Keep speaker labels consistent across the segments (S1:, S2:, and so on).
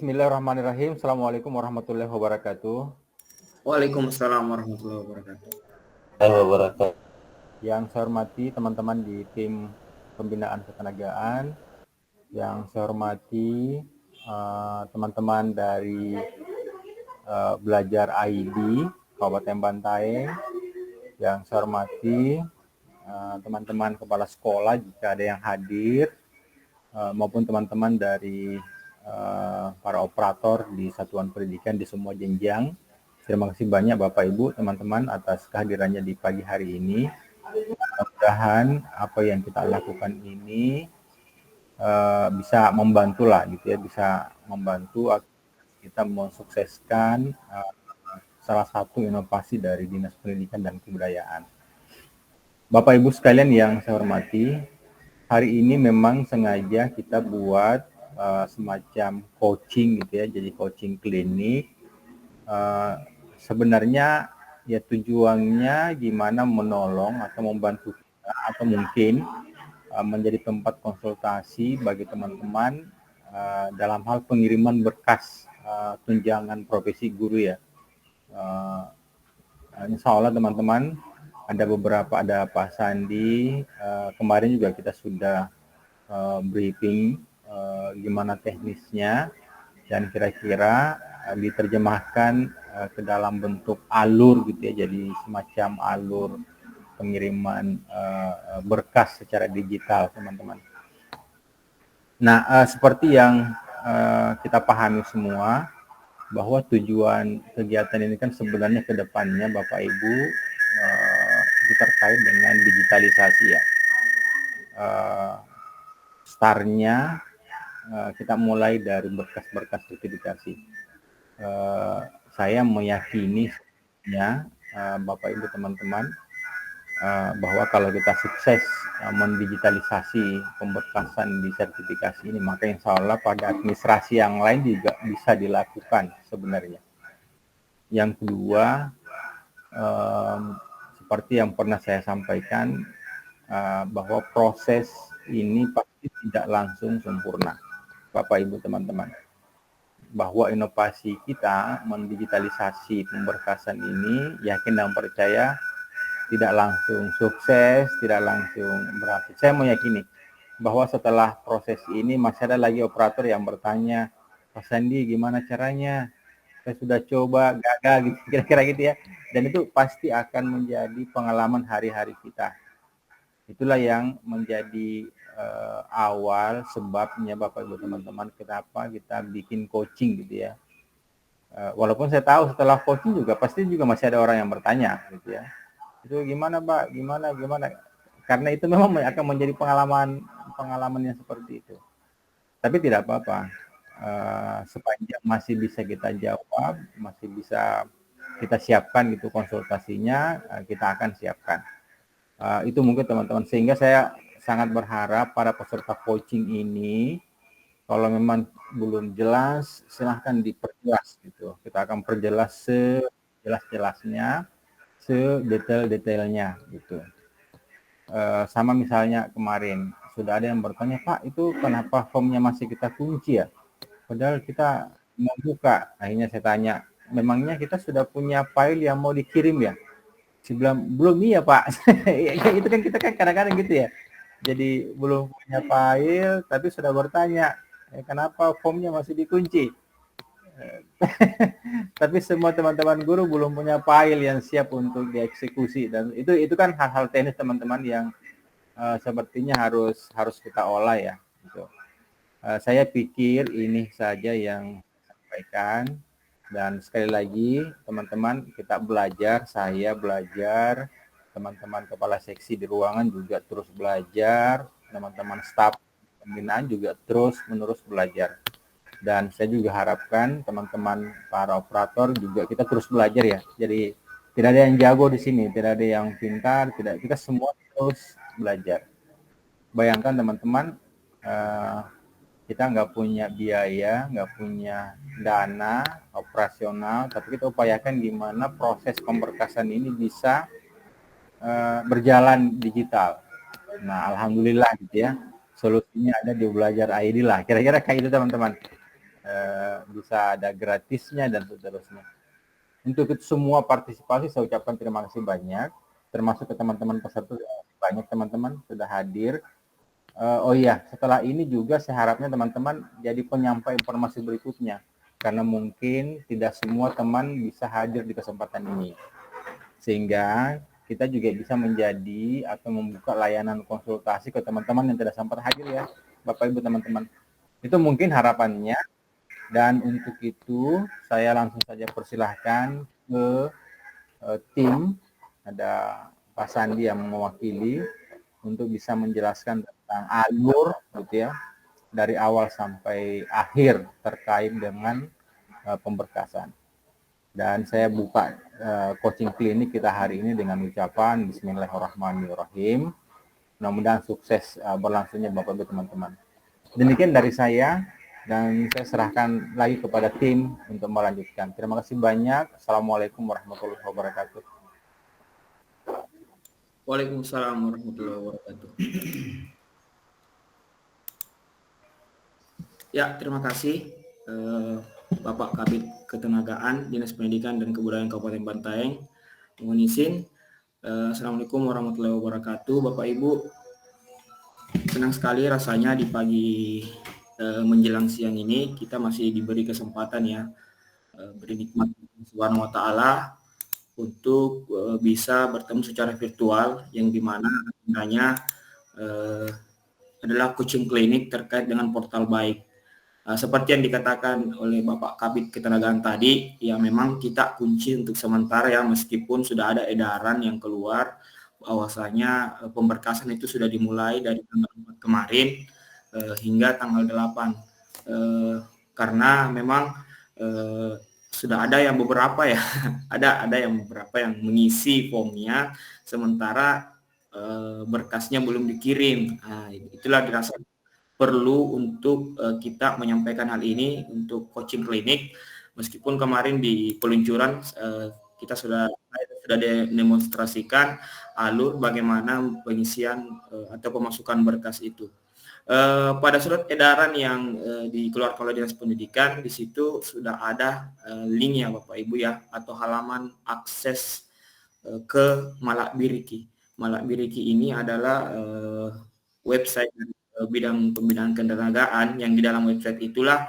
S1: Bismillahirrahmanirrahim. Assalamualaikum warahmatullahi wabarakatuh.
S2: Waalaikumsalam warahmatullahi wabarakatuh.
S3: Wabarakatuh.
S1: Yang saya hormati teman-teman di tim pembinaan ketenagaan, yang saya hormati teman-teman dari Belajar ID Kabupaten Bantaeng, yang saya hormati teman-teman kepala sekolah jika ada yang hadir, maupun teman-teman dari para operator di satuan pendidikan di semua jenjang. Terima kasih banyak Bapak Ibu, teman-teman atas kehadirannya di pagi hari ini. Mudah-mudahan apa yang kita lakukan ini bisa membantu lah gitu ya, bisa membantu kita mensukseskan salah satu inovasi dari Dinas Pendidikan dan Kebudayaan. Bapak Ibu sekalian yang saya hormati, hari ini memang sengaja kita buat semacam coaching gitu ya, jadi coaching klinik. Sebenarnya ya tujuannya gimana menolong atau membantu kita, atau mungkin menjadi tempat konsultasi bagi teman-teman dalam hal pengiriman berkas tunjangan profesi guru ya. Insya Allah teman-teman, ada Pak Sandi, kemarin juga kita sudah briefing gimana teknisnya, dan kira-kira diterjemahkan ke dalam bentuk alur gitu ya, jadi semacam alur pengiriman berkas secara digital teman-teman. Nah, seperti yang kita pahami semua, bahwa tujuan kegiatan ini kan sebenarnya ke depannya Bapak Ibu itu terkait dengan digitalisasi ya. Startnya kita mulai dari berkas-berkas sertifikasi. Saya meyakini Bapak Ibu teman-teman bahwa kalau kita sukses mendigitalisasi pemberkasan di sertifikasi ini, maka insya Allah pada administrasi yang lain juga bisa dilakukan sebenarnya. Yang kedua, seperti yang pernah saya sampaikan, bahwa proses ini pasti tidak langsung sempurna, Bapak Ibu teman-teman. Bahwa inovasi kita mendigitalisasi pemberkasan ini, yakin dan percaya tidak langsung sukses, tidak langsung berhasil. Saya meyakini bahwa setelah proses ini masih ada lagi operator yang bertanya, Pak Sandi gimana caranya? Saya sudah coba, gagal gitu, kira-kira gitu ya. Dan itu pasti akan menjadi pengalaman hari-hari kita. Itulah yang menjadi awal sebabnya Bapak Ibu teman-teman kenapa kita bikin coaching gitu ya. Walaupun saya tahu setelah coaching juga pasti juga masih ada orang yang bertanya gitu ya. Itu gimana Pak? Gimana? Karena itu memang akan menjadi pengalaman yang seperti itu. Tapi tidak apa-apa. Sepanjang masih bisa kita jawab, masih bisa kita siapkan gitu konsultasinya, kita akan siapkan. Itu mungkin teman-teman, sehingga saya sangat berharap para peserta coaching ini kalau memang belum jelas silahkan diperjelas gitu. Kita akan perjelas sejelas-jelasnya, sedetail-detailnya gitu. Sama misalnya kemarin sudah ada yang bertanya, Pak itu kenapa formnya masih kita kunci ya? Padahal kita mau buka. Akhirnya saya tanya, memangnya kita sudah punya file yang mau dikirim ya? Saya bilang, belum iya Pak. Itu kan kita kan kadang-kadang gitu ya. Jadi belum punya file, tapi sudah bertanya, kenapa formnya masih dikunci? Tapi semua teman-teman guru belum punya file yang siap untuk dieksekusi, dan itu kan hal-hal teknis teman-teman yang sepertinya harus kita olah ya. Gitu. Saya pikir ini saja yang saya sampaikan, dan sekali lagi teman-teman kita belajar, saya belajar, teman-teman kepala seksi di ruangan juga terus belajar, teman-teman staf pembinaan juga terus-menerus belajar. Dan saya juga harapkan teman-teman para operator juga kita terus belajar ya. Jadi tidak ada yang jago di sini, tidak ada yang pintar, kita semua terus belajar. Bayangkan teman-teman, kita nggak punya biaya, nggak punya dana operasional, tapi kita upayakan gimana proses pemberkasan ini bisa berjalan digital. Nah, alhamdulillah gitu ya, solusinya ada di Belajar ID lah. Kira-kira kayak itu teman-teman. bisa ada gratisnya dan seterusnya. Untuk itu semua partisipasi saya ucapkan terima kasih banyak, termasuk ke teman-teman peserta banyak teman-teman sudah hadir. Oh iya, setelah ini juga saya harapnya teman-teman jadi penyampai informasi berikutnya, karena mungkin tidak semua teman bisa hadir di kesempatan ini. Sehingga kita juga bisa menjadi atau membuka layanan konsultasi ke teman-teman yang tidak sempat hadir ya, Bapak Ibu teman-teman. Itu mungkin harapannya. Dan untuk itu saya langsung saja persilahkan ke tim, ada Pak Sandi yang mewakili untuk bisa menjelaskan tentang alur gitu ya, dari awal sampai akhir terkait dengan pemberkasan. Dan saya buka coaching klinik kita hari ini dengan ucapan Bismillahirrahmanirrahim. Mudah-mudahan sukses berlangsungnya Bapak Ibu teman-teman. Demikian dari saya, dan saya serahkan lagi kepada tim untuk melanjutkan. Terima kasih banyak. Assalamualaikum warahmatullahi wabarakatuh.
S2: Waalaikumsalam warahmatullahi wabarakatuh. Ya, terima kasih Bapak Kabid Ketenagaan Dinas Pendidikan dan Kebudayaan Kabupaten Bantaeng. Mohon izin. Assalamualaikum warahmatullahi wabarakatuh, Bapak Ibu. Senang sekali rasanya di pagi menjelang siang ini kita masih diberi kesempatan ya bernikmat Subhanahu wa Ta'ala untuk bisa bertemu secara virtual, yang dimana agendanya adalah coaching klinik terkait dengan portal baik. Seperti yang dikatakan oleh Bapak Kabid Ketenagaan tadi, ya memang kita kunci untuk sementara ya, meskipun sudah ada edaran yang keluar bahwasanya pemberkasan itu sudah dimulai dari tanggal 4 kemarin hingga tanggal 8. Karena memang sudah ada yang beberapa ya, ada yang beberapa yang mengisi formnya, sementara berkasnya belum dikirim. Itulah dirasa perlu untuk kita menyampaikan hal ini untuk coaching klinik, meskipun kemarin di peluncuran kita sudah demonstrasikan alur bagaimana pengisian atau pemasukan berkas itu. Pada surat edaran yang dikeluarkan oleh Dinas Pendidikan, di situ sudah ada link ya Bapak Ibu ya, atau halaman akses ke Malak Biriki. Malak Biriki ini adalah website bidang pembinaan ketenagaan, yang di dalam website itulah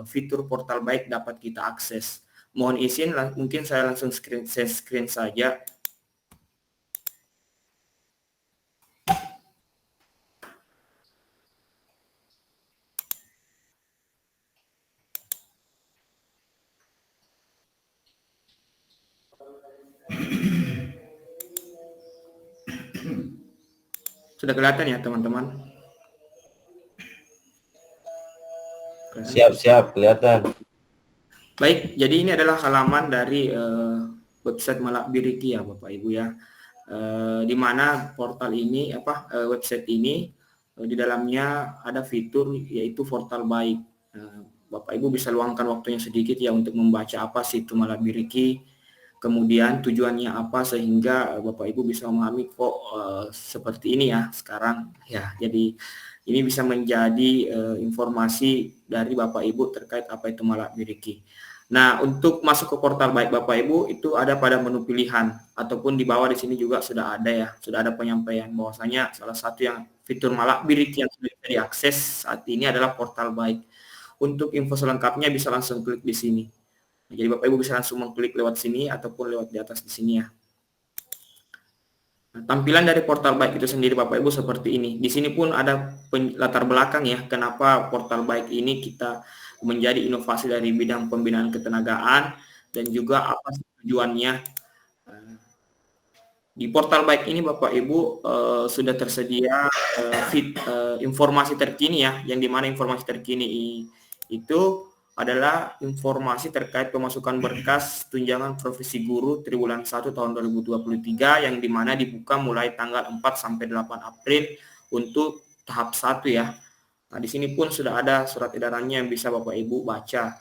S2: fitur portal baik dapat kita akses. Mohon izin, mungkin saya langsung share screen saja. Sudah kelihatan ya teman-teman?
S3: Siap, kelihatan.
S2: Baik, jadi ini adalah halaman dari website Malak Biriki ya Bapak Ibu ya. Di mana portal ini website ini di dalamnya ada fitur yaitu portal baik. Bapak Ibu bisa luangkan waktunya sedikit ya untuk membaca apa sih itu Malak Biriki, kemudian tujuannya apa, sehingga Bapak Ibu bisa memahami kok seperti ini ya sekarang ya. Jadi ini bisa menjadi informasi dari Bapak Ibu terkait apa itu Malak Biriki. Nah, untuk masuk ke portal baik Bapak Ibu itu ada pada menu pilihan, ataupun di bawah di sini juga sudah ada ya, sudah ada penyampaian bahwasanya salah satu yang fitur Malak Biriki yang sudah bisa diakses saat ini adalah portal baik. Untuk info selengkapnya bisa langsung klik di sini. Jadi Bapak Ibu bisa langsung mengklik lewat sini ataupun lewat di atas di sini ya. Nah, tampilan dari portal baik itu sendiri Bapak Ibu seperti ini. Di sini pun ada latar belakang ya, kenapa portal baik ini kita menjadi inovasi dari bidang pembinaan ketenagaan, dan juga apa tujuannya. Di portal baik ini Bapak Ibu sudah tersedia informasi terkini ya, yang dimana informasi terkini itu adalah informasi terkait pemasukan berkas tunjangan profesi guru triwulan 1 tahun 2023, yang dimana dibuka mulai tanggal 4 sampai 8 April untuk tahap 1 ya. Nah, di sini pun sudah ada surat edarannya yang bisa Bapak Ibu baca.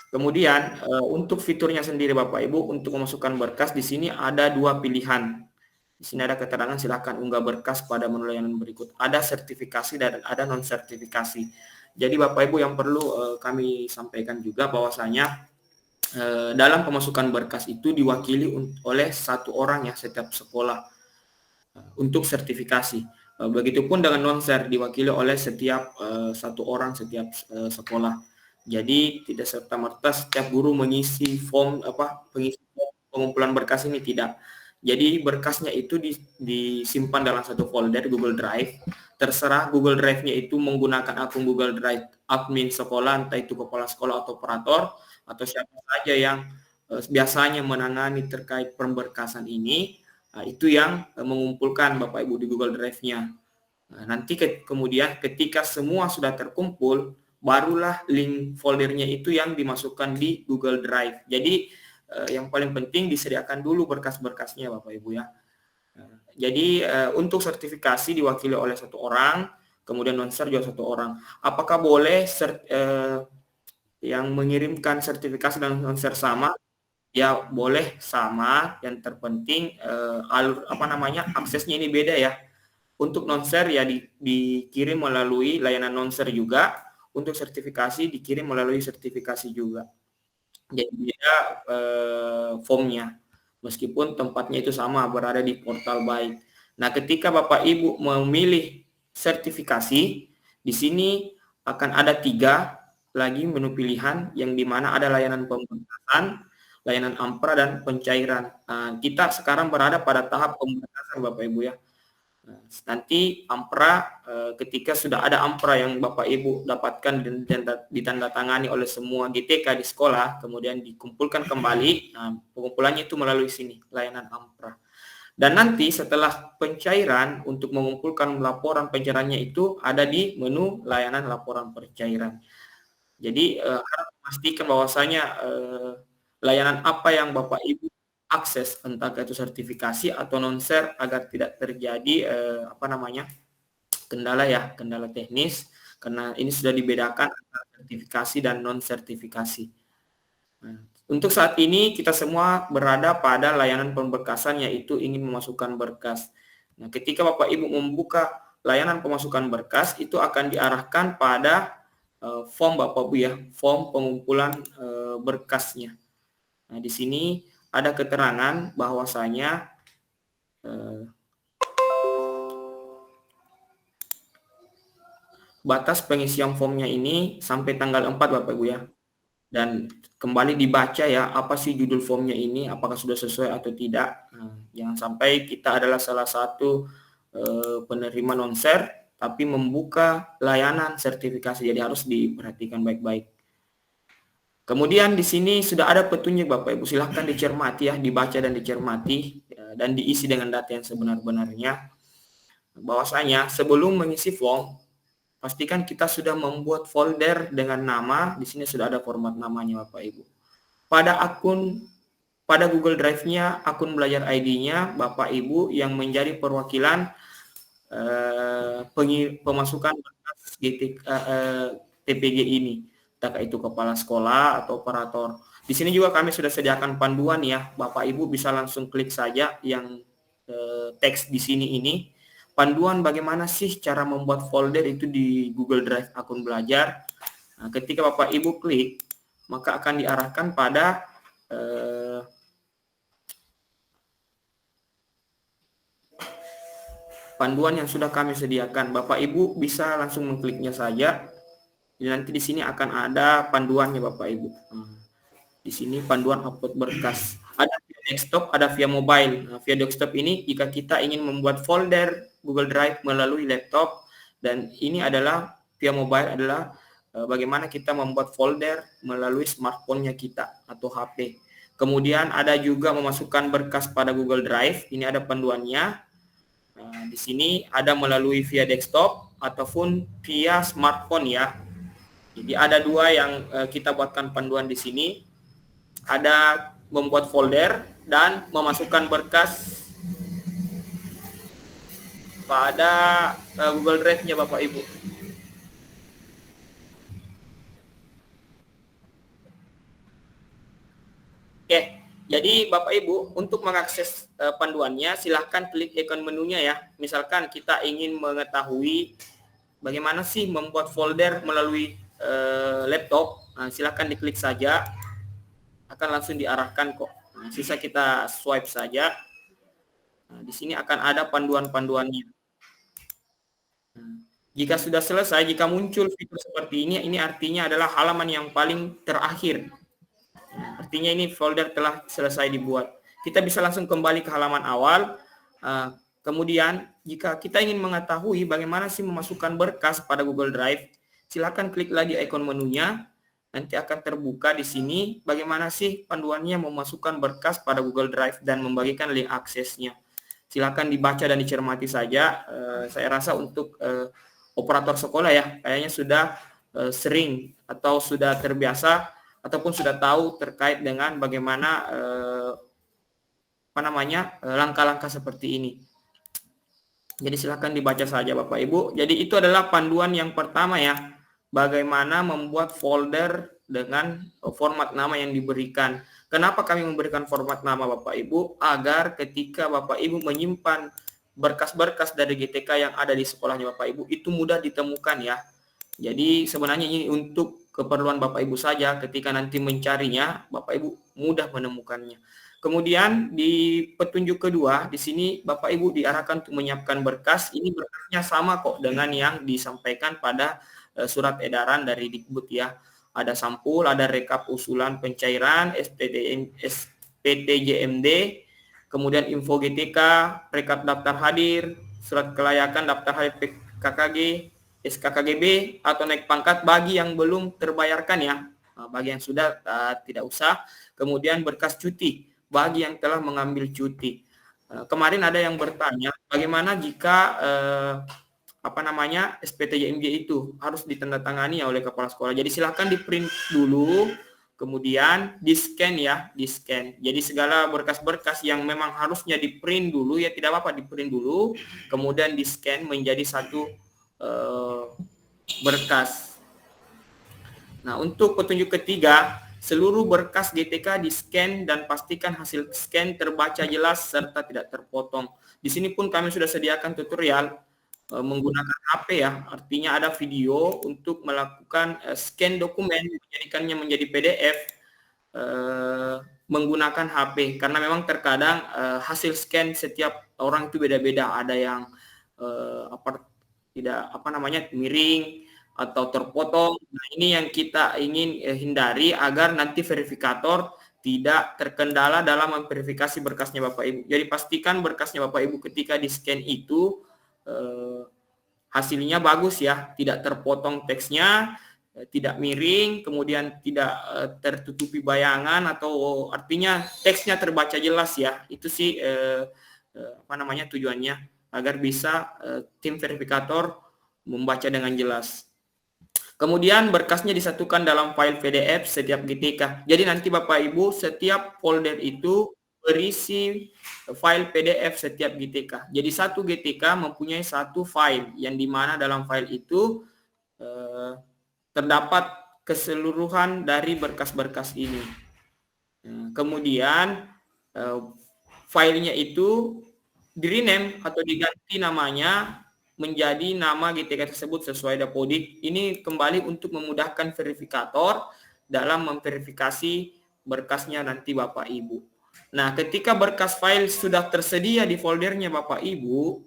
S2: Kemudian untuk fiturnya sendiri Bapak Ibu, untuk memasukkan berkas di sini ada dua pilihan. Di sini ada keterangan silakan unggah berkas pada menu layanan berikut. Ada sertifikasi dan ada non sertifikasi. Jadi Bapak Ibu yang perlu kami sampaikan juga bahwasanya dalam pemasukan berkas itu diwakili oleh satu orang ya setiap sekolah untuk sertifikasi. Begitupun dengan non-ser diwakili oleh setiap satu orang setiap sekolah. Jadi tidak serta-merta setiap guru mengisi form pengisi pengumpulan berkas ini, tidak. Jadi berkasnya itu disimpan dalam satu folder Google Drive. Terserah Google Drive-nya itu menggunakan akun Google Drive admin sekolah, entah itu kepala sekolah atau operator atau siapa saja yang biasanya menangani terkait pemberkasan ini. Nah, itu yang mengumpulkan Bapak Ibu di Google Drive-nya. Nah, nanti kemudian ketika semua sudah terkumpul, barulah link foldernya itu yang dimasukkan di Google Drive. Jadi yang paling penting disediakan dulu berkas-berkasnya Bapak Ibu ya. Jadi untuk sertifikasi diwakili oleh satu orang, kemudian non-ser juga satu orang. Apakah boleh yang mengirimkan sertifikasi dan non-ser sama? Ya boleh sama, yang terpenting alur aksesnya ini beda ya. Untuk non-ser ya dikirim melalui layanan non-ser juga, untuk sertifikasi dikirim melalui sertifikasi juga. Jadi beda formnya, meskipun tempatnya itu sama berada di portal Baik. Nah, ketika Bapak Ibu memilih sertifikasi, di sini akan ada 3 lagi menu pilihan yang dimana ada layanan pemberkasan, layanan ampra dan pencairan. Nah, kita sekarang berada pada tahap pemberkasan Bapak Ibu ya. Nah, nanti ampra ketika sudah ada ampra yang Bapak Ibu dapatkan dan ditandatangani oleh semua GTK di sekolah, kemudian dikumpulkan kembali. Nah, pengumpulannya itu melalui sini, layanan ampra. Dan nanti setelah pencairan untuk mengumpulkan laporan pencairannya itu ada di menu layanan laporan pencairan. Jadi harus memastikan bahwasanya layanan apa yang Bapak Ibu akses, entah itu sertifikasi atau non-ser, agar tidak terjadi kendala teknis, karena ini sudah dibedakan antara sertifikasi dan non-sertifikasi. Nah, untuk saat ini kita semua berada pada layanan pemberkasan, yaitu ingin memasukkan berkas. Nah, ketika Bapak Ibu membuka layanan pemasukan berkas, itu akan diarahkan pada form Bapak Ibu ya, form pengumpulan berkasnya. Nah, di sini ada keterangan bahwasanya batas pengisian formnya ini sampai tanggal 4 Bapak Ibu ya. Dan kembali dibaca ya, apa sih judul formnya ini, apakah sudah sesuai atau tidak. Nah, jangan sampai kita adalah salah satu penerima non-ser tapi membuka layanan sertifikasi, jadi harus diperhatikan baik-baik. Kemudian di sini sudah ada petunjuk Bapak Ibu, silahkan dicermati ya, dibaca dan dicermati dan diisi dengan data yang sebenar-benarnya. Bahwasanya sebelum mengisi form, pastikan kita sudah membuat folder dengan nama. Di sini sudah ada format namanya Bapak Ibu. Pada Google Drive-nya, akun belajar ID-nya Bapak Ibu yang menjadi perwakilan pemasukan berkas TPG ini, entah itu kepala sekolah atau operator. Di sini juga kami sudah sediakan panduan ya, Bapak Ibu bisa langsung klik saja yang teks di sini ini. Panduan bagaimana sih cara membuat folder itu di Google Drive akun belajar. Nah, ketika Bapak Ibu klik, maka akan diarahkan pada panduan yang sudah kami sediakan. Bapak Ibu bisa langsung mengkliknya saja. Nanti di sini akan ada panduannya Bapak Ibu. Di sini panduan upload berkas. Ada via desktop, ada via mobile. Nah, via desktop ini jika kita ingin membuat folder Google Drive melalui laptop, dan ini adalah via mobile adalah bagaimana kita membuat folder melalui smartphone-nya kita atau HP. Kemudian ada juga memasukkan berkas pada Google Drive. Ini ada panduannya. Nah, di sini ada melalui via desktop ataupun via smartphone ya. Jadi ada 2 yang kita buatkan panduan di sini. Ada membuat folder dan memasukkan berkas pada Google Drive-nya Bapak Ibu. Oke, jadi Bapak Ibu untuk mengakses panduannya silahkan klik ikon menunya ya. Misalkan kita ingin mengetahui bagaimana sih membuat folder melalui laptop. Nah, silakan diklik saja, akan langsung diarahkan kok. Nah, sisa kita swipe saja. Nah, di sini akan ada panduan-panduannya. Nah, jika sudah selesai, jika muncul fitur seperti ini artinya adalah halaman yang paling terakhir. Nah, artinya ini folder telah selesai dibuat. Kita bisa langsung kembali ke halaman awal. Kemudian, jika kita ingin mengetahui bagaimana sih memasukkan berkas pada Google Drive, silakan klik lagi ikon menunya. Nanti akan terbuka di sini bagaimana sih panduannya memasukkan berkas pada Google Drive dan membagikan link aksesnya. Silakan dibaca dan dicermati saja. Saya rasa untuk operator sekolah ya, kayaknya sudah sering atau sudah terbiasa ataupun sudah tahu terkait dengan bagaimana langkah-langkah seperti ini. Jadi silakan dibaca saja Bapak Ibu. Jadi itu adalah panduan yang pertama ya, bagaimana membuat folder dengan format nama yang diberikan. Kenapa kami memberikan format nama Bapak Ibu? Agar ketika Bapak Ibu menyimpan berkas-berkas dari GTK yang ada di sekolahnya Bapak Ibu, itu mudah ditemukan ya. Jadi sebenarnya ini untuk keperluan Bapak Ibu saja, ketika nanti mencarinya, Bapak Ibu mudah menemukannya. Kemudian di petunjuk kedua, di sini Bapak Ibu diarahkan untuk menyiapkan berkas. Ini berkasnya sama kok dengan yang disampaikan pada surat edaran dari Dikbud ya. Ada sampul, ada rekap usulan pencairan, SPTJMD, kemudian info GTK, rekap daftar hadir, surat kelayakan daftar hadir PKKG, SKKGB, atau naik pangkat bagi yang belum terbayarkan ya. Bagi yang sudah tidak usah. Kemudian berkas cuti bagi yang telah mengambil cuti. Kemarin ada yang bertanya, bagaimana jika SPTJMJ itu harus ditandatangani oleh kepala sekolah. Jadi silakan di print dulu, kemudian di scan ya, di scan. Jadi segala berkas-berkas yang memang harusnya di print dulu ya tidak apa-apa, di print dulu, kemudian di scan menjadi satu berkas. Nah, untuk petunjuk ketiga, seluruh berkas GTK di-scan dan pastikan hasil scan terbaca jelas serta tidak terpotong. Di sini pun kami sudah sediakan tutorial menggunakan HP ya, artinya ada video untuk melakukan scan dokumen, menjadikannya menjadi PDF menggunakan HP, karena memang terkadang hasil scan setiap orang itu beda-beda, ada yang miring atau terpotong. Nah, ini yang kita ingin hindari agar nanti verifikator tidak terkendala dalam memverifikasi berkasnya Bapak Ibu. Jadi pastikan berkasnya Bapak Ibu ketika di scan itu hasilnya bagus ya, tidak terpotong teksnya, tidak miring, kemudian tidak tertutupi bayangan, atau artinya teksnya terbaca jelas ya. Itu sih tujuannya, agar bisa tim verifikator membaca dengan jelas. Kemudian berkasnya disatukan dalam file PDF setiap GTK. Jadi nanti Bapak Ibu setiap folder itu berisi file PDF setiap GTK. Jadi satu GTK mempunyai satu file yang dimana dalam file itu terdapat keseluruhan dari berkas-berkas ini. Kemudian filenya itu di-rename atau diganti namanya menjadi nama GTK tersebut sesuai Dapodik. Ini kembali untuk memudahkan verifikator dalam memverifikasi berkasnya nanti Bapak Ibu. Nah, ketika berkas file sudah tersedia di foldernya Bapak Ibu,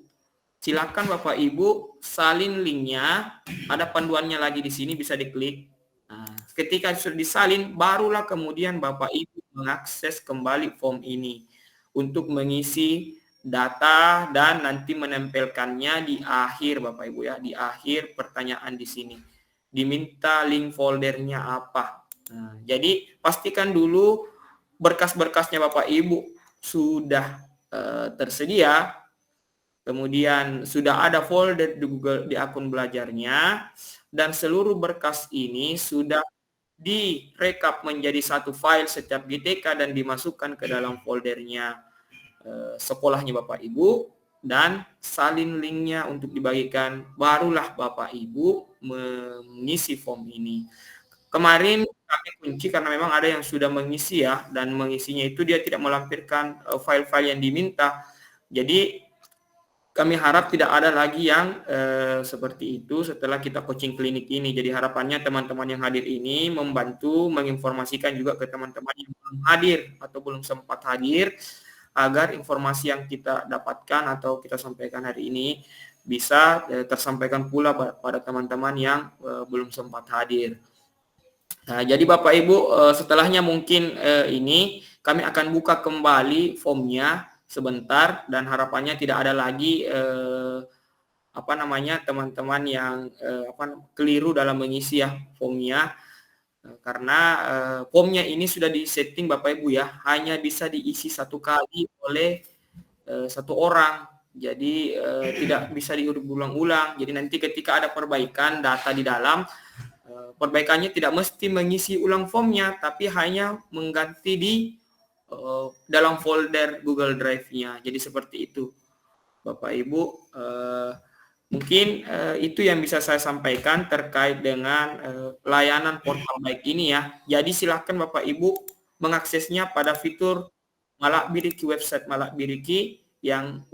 S2: silakan Bapak Ibu salin linknya. Ada panduannya lagi di sini, bisa diklik. Nah, ketika sudah disalin, barulah kemudian Bapak Ibu mengakses kembali form ini untuk mengisi data dan nanti menempelkannya di akhir Bapak Ibu ya, di akhir pertanyaan di sini. Diminta link foldernya apa. Nah, jadi pastikan dulu berkas-berkasnya Bapak Ibu sudah tersedia, kemudian sudah ada folder di Google di akun belajarnya, dan seluruh berkas ini sudah direkap menjadi satu file setiap GTK dan dimasukkan ke dalam foldernya sekolahnya Bapak Ibu, dan salin linknya untuk dibagikan, barulah Bapak Ibu mengisi form ini. Kemarin kami kunci karena memang ada yang sudah mengisi ya, dan mengisinya itu dia tidak melampirkan file-file yang diminta. Jadi kami harap tidak ada lagi yang seperti itu setelah kita coaching klinik ini. Jadi harapannya teman-teman yang hadir ini membantu menginformasikan juga ke teman-teman yang belum hadir atau belum sempat hadir, agar informasi yang kita dapatkan atau kita sampaikan hari ini bisa tersampaikan pula pada teman-teman yang belum sempat hadir. Nah, jadi Bapak Ibu, setelahnya mungkin ini kami akan buka kembali formnya sebentar, dan harapannya tidak ada lagi teman-teman yang keliru dalam mengisi ya formnya, karena formnya ini sudah disetting Bapak Ibu ya, hanya bisa diisi satu kali oleh satu orang, jadi tidak bisa diulang-ulang. Jadi nanti ketika ada perbaikan data di dalam, perbaikannya tidak mesti mengisi ulang formnya, tapi hanya mengganti di dalam folder Google Drive-nya. Jadi seperti itu Bapak Ibu. Mungkin itu yang bisa saya sampaikan terkait dengan layanan portal baik ini ya. Jadi silakan Bapak Ibu mengaksesnya pada fitur Malak Biriki, website Malak Biriki, yang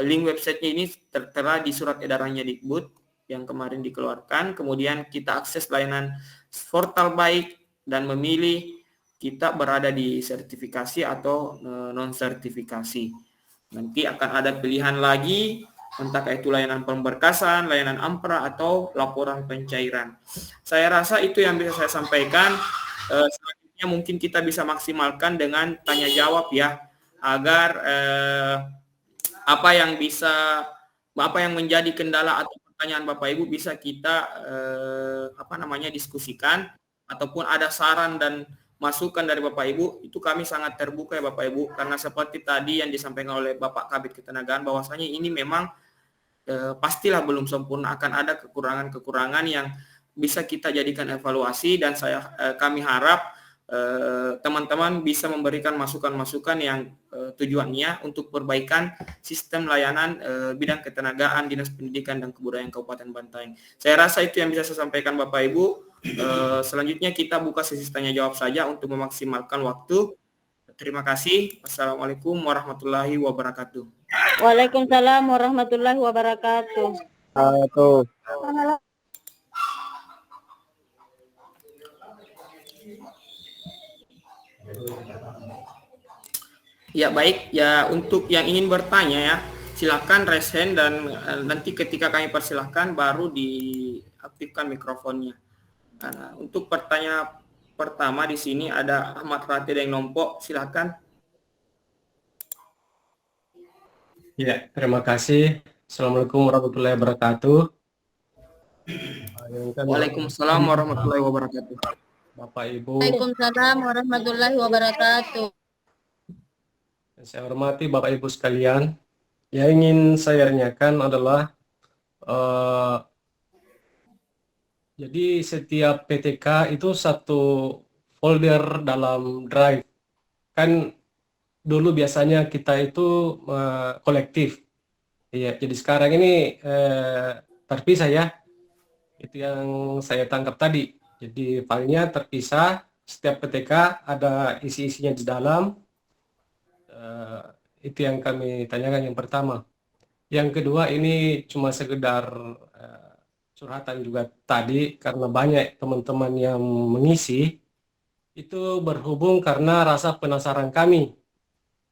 S2: link websitenya ini tertera di surat edarannya Dikbud yang kemarin dikeluarkan. Kemudian kita akses layanan portal baik dan memilih kita berada di sertifikasi atau non sertifikasi. Nanti akan ada pilihan lagi, entah itu layanan pemberkasan, layanan ampra, atau laporan pencairan. Saya rasa itu yang bisa saya sampaikan. Selanjutnya mungkin kita bisa maksimalkan dengan tanya jawab ya, agar apa yang menjadi kendala atau pertanyaan Bapak Ibu bisa kita diskusikan, ataupun ada saran dan masukan dari Bapak Ibu, itu kami sangat terbuka ya Bapak Ibu, karena seperti tadi yang disampaikan oleh Bapak Kabid Ketenagaan, bahwasanya ini memang pastilah belum sempurna, akan ada kekurangan-kekurangan yang bisa kita jadikan evaluasi, dan kami harap teman-teman bisa memberikan masukan-masukan yang tujuannya untuk perbaikan sistem layanan bidang ketenagaan Dinas Pendidikan dan Kebudayaan Kabupaten Bantaeng. Saya rasa itu yang bisa saya sampaikan Bapak Ibu. Selanjutnya kita buka sesi tanya jawab saja untuk memaksimalkan waktu. Terima kasih. Assalamualaikum warahmatullahi wabarakatuh.
S3: Waalaikumsalam warahmatullahi wabarakatuh.
S2: Ya baik, ya untuk yang ingin bertanya ya, silakan raise hand, dan nanti ketika kami persilahkan baru diaktifkan mikrofonnya. Untuk pertanyaan pertama di sini ada Ahmad Rati Deng Nompo, silakan.
S4: Ya, terima kasih. Assalamualaikum warahmatullahi wabarakatuh.
S2: Waalaikumsalam warahmatullahi wabarakatuh.
S4: Bapak Ibu.
S3: Waalaikumsalam warahmatullahi wabarakatuh.
S4: Saya hormati Bapak Ibu sekalian. Yang ingin saya tanyakan adalah jadi setiap PTK itu satu folder dalam drive. Kan dulu biasanya kita itu kolektif. Iya, jadi sekarang ini terpisah ya. Itu yang saya tangkap tadi. Jadi filenya terpisah, setiap PTK ada isi-isinya di dalam. Itu yang kami tanyakan yang pertama. Yang kedua ini cuma sekedar curhatan juga tadi, karena banyak teman-teman yang mengisi, itu berhubung karena rasa penasaran kami.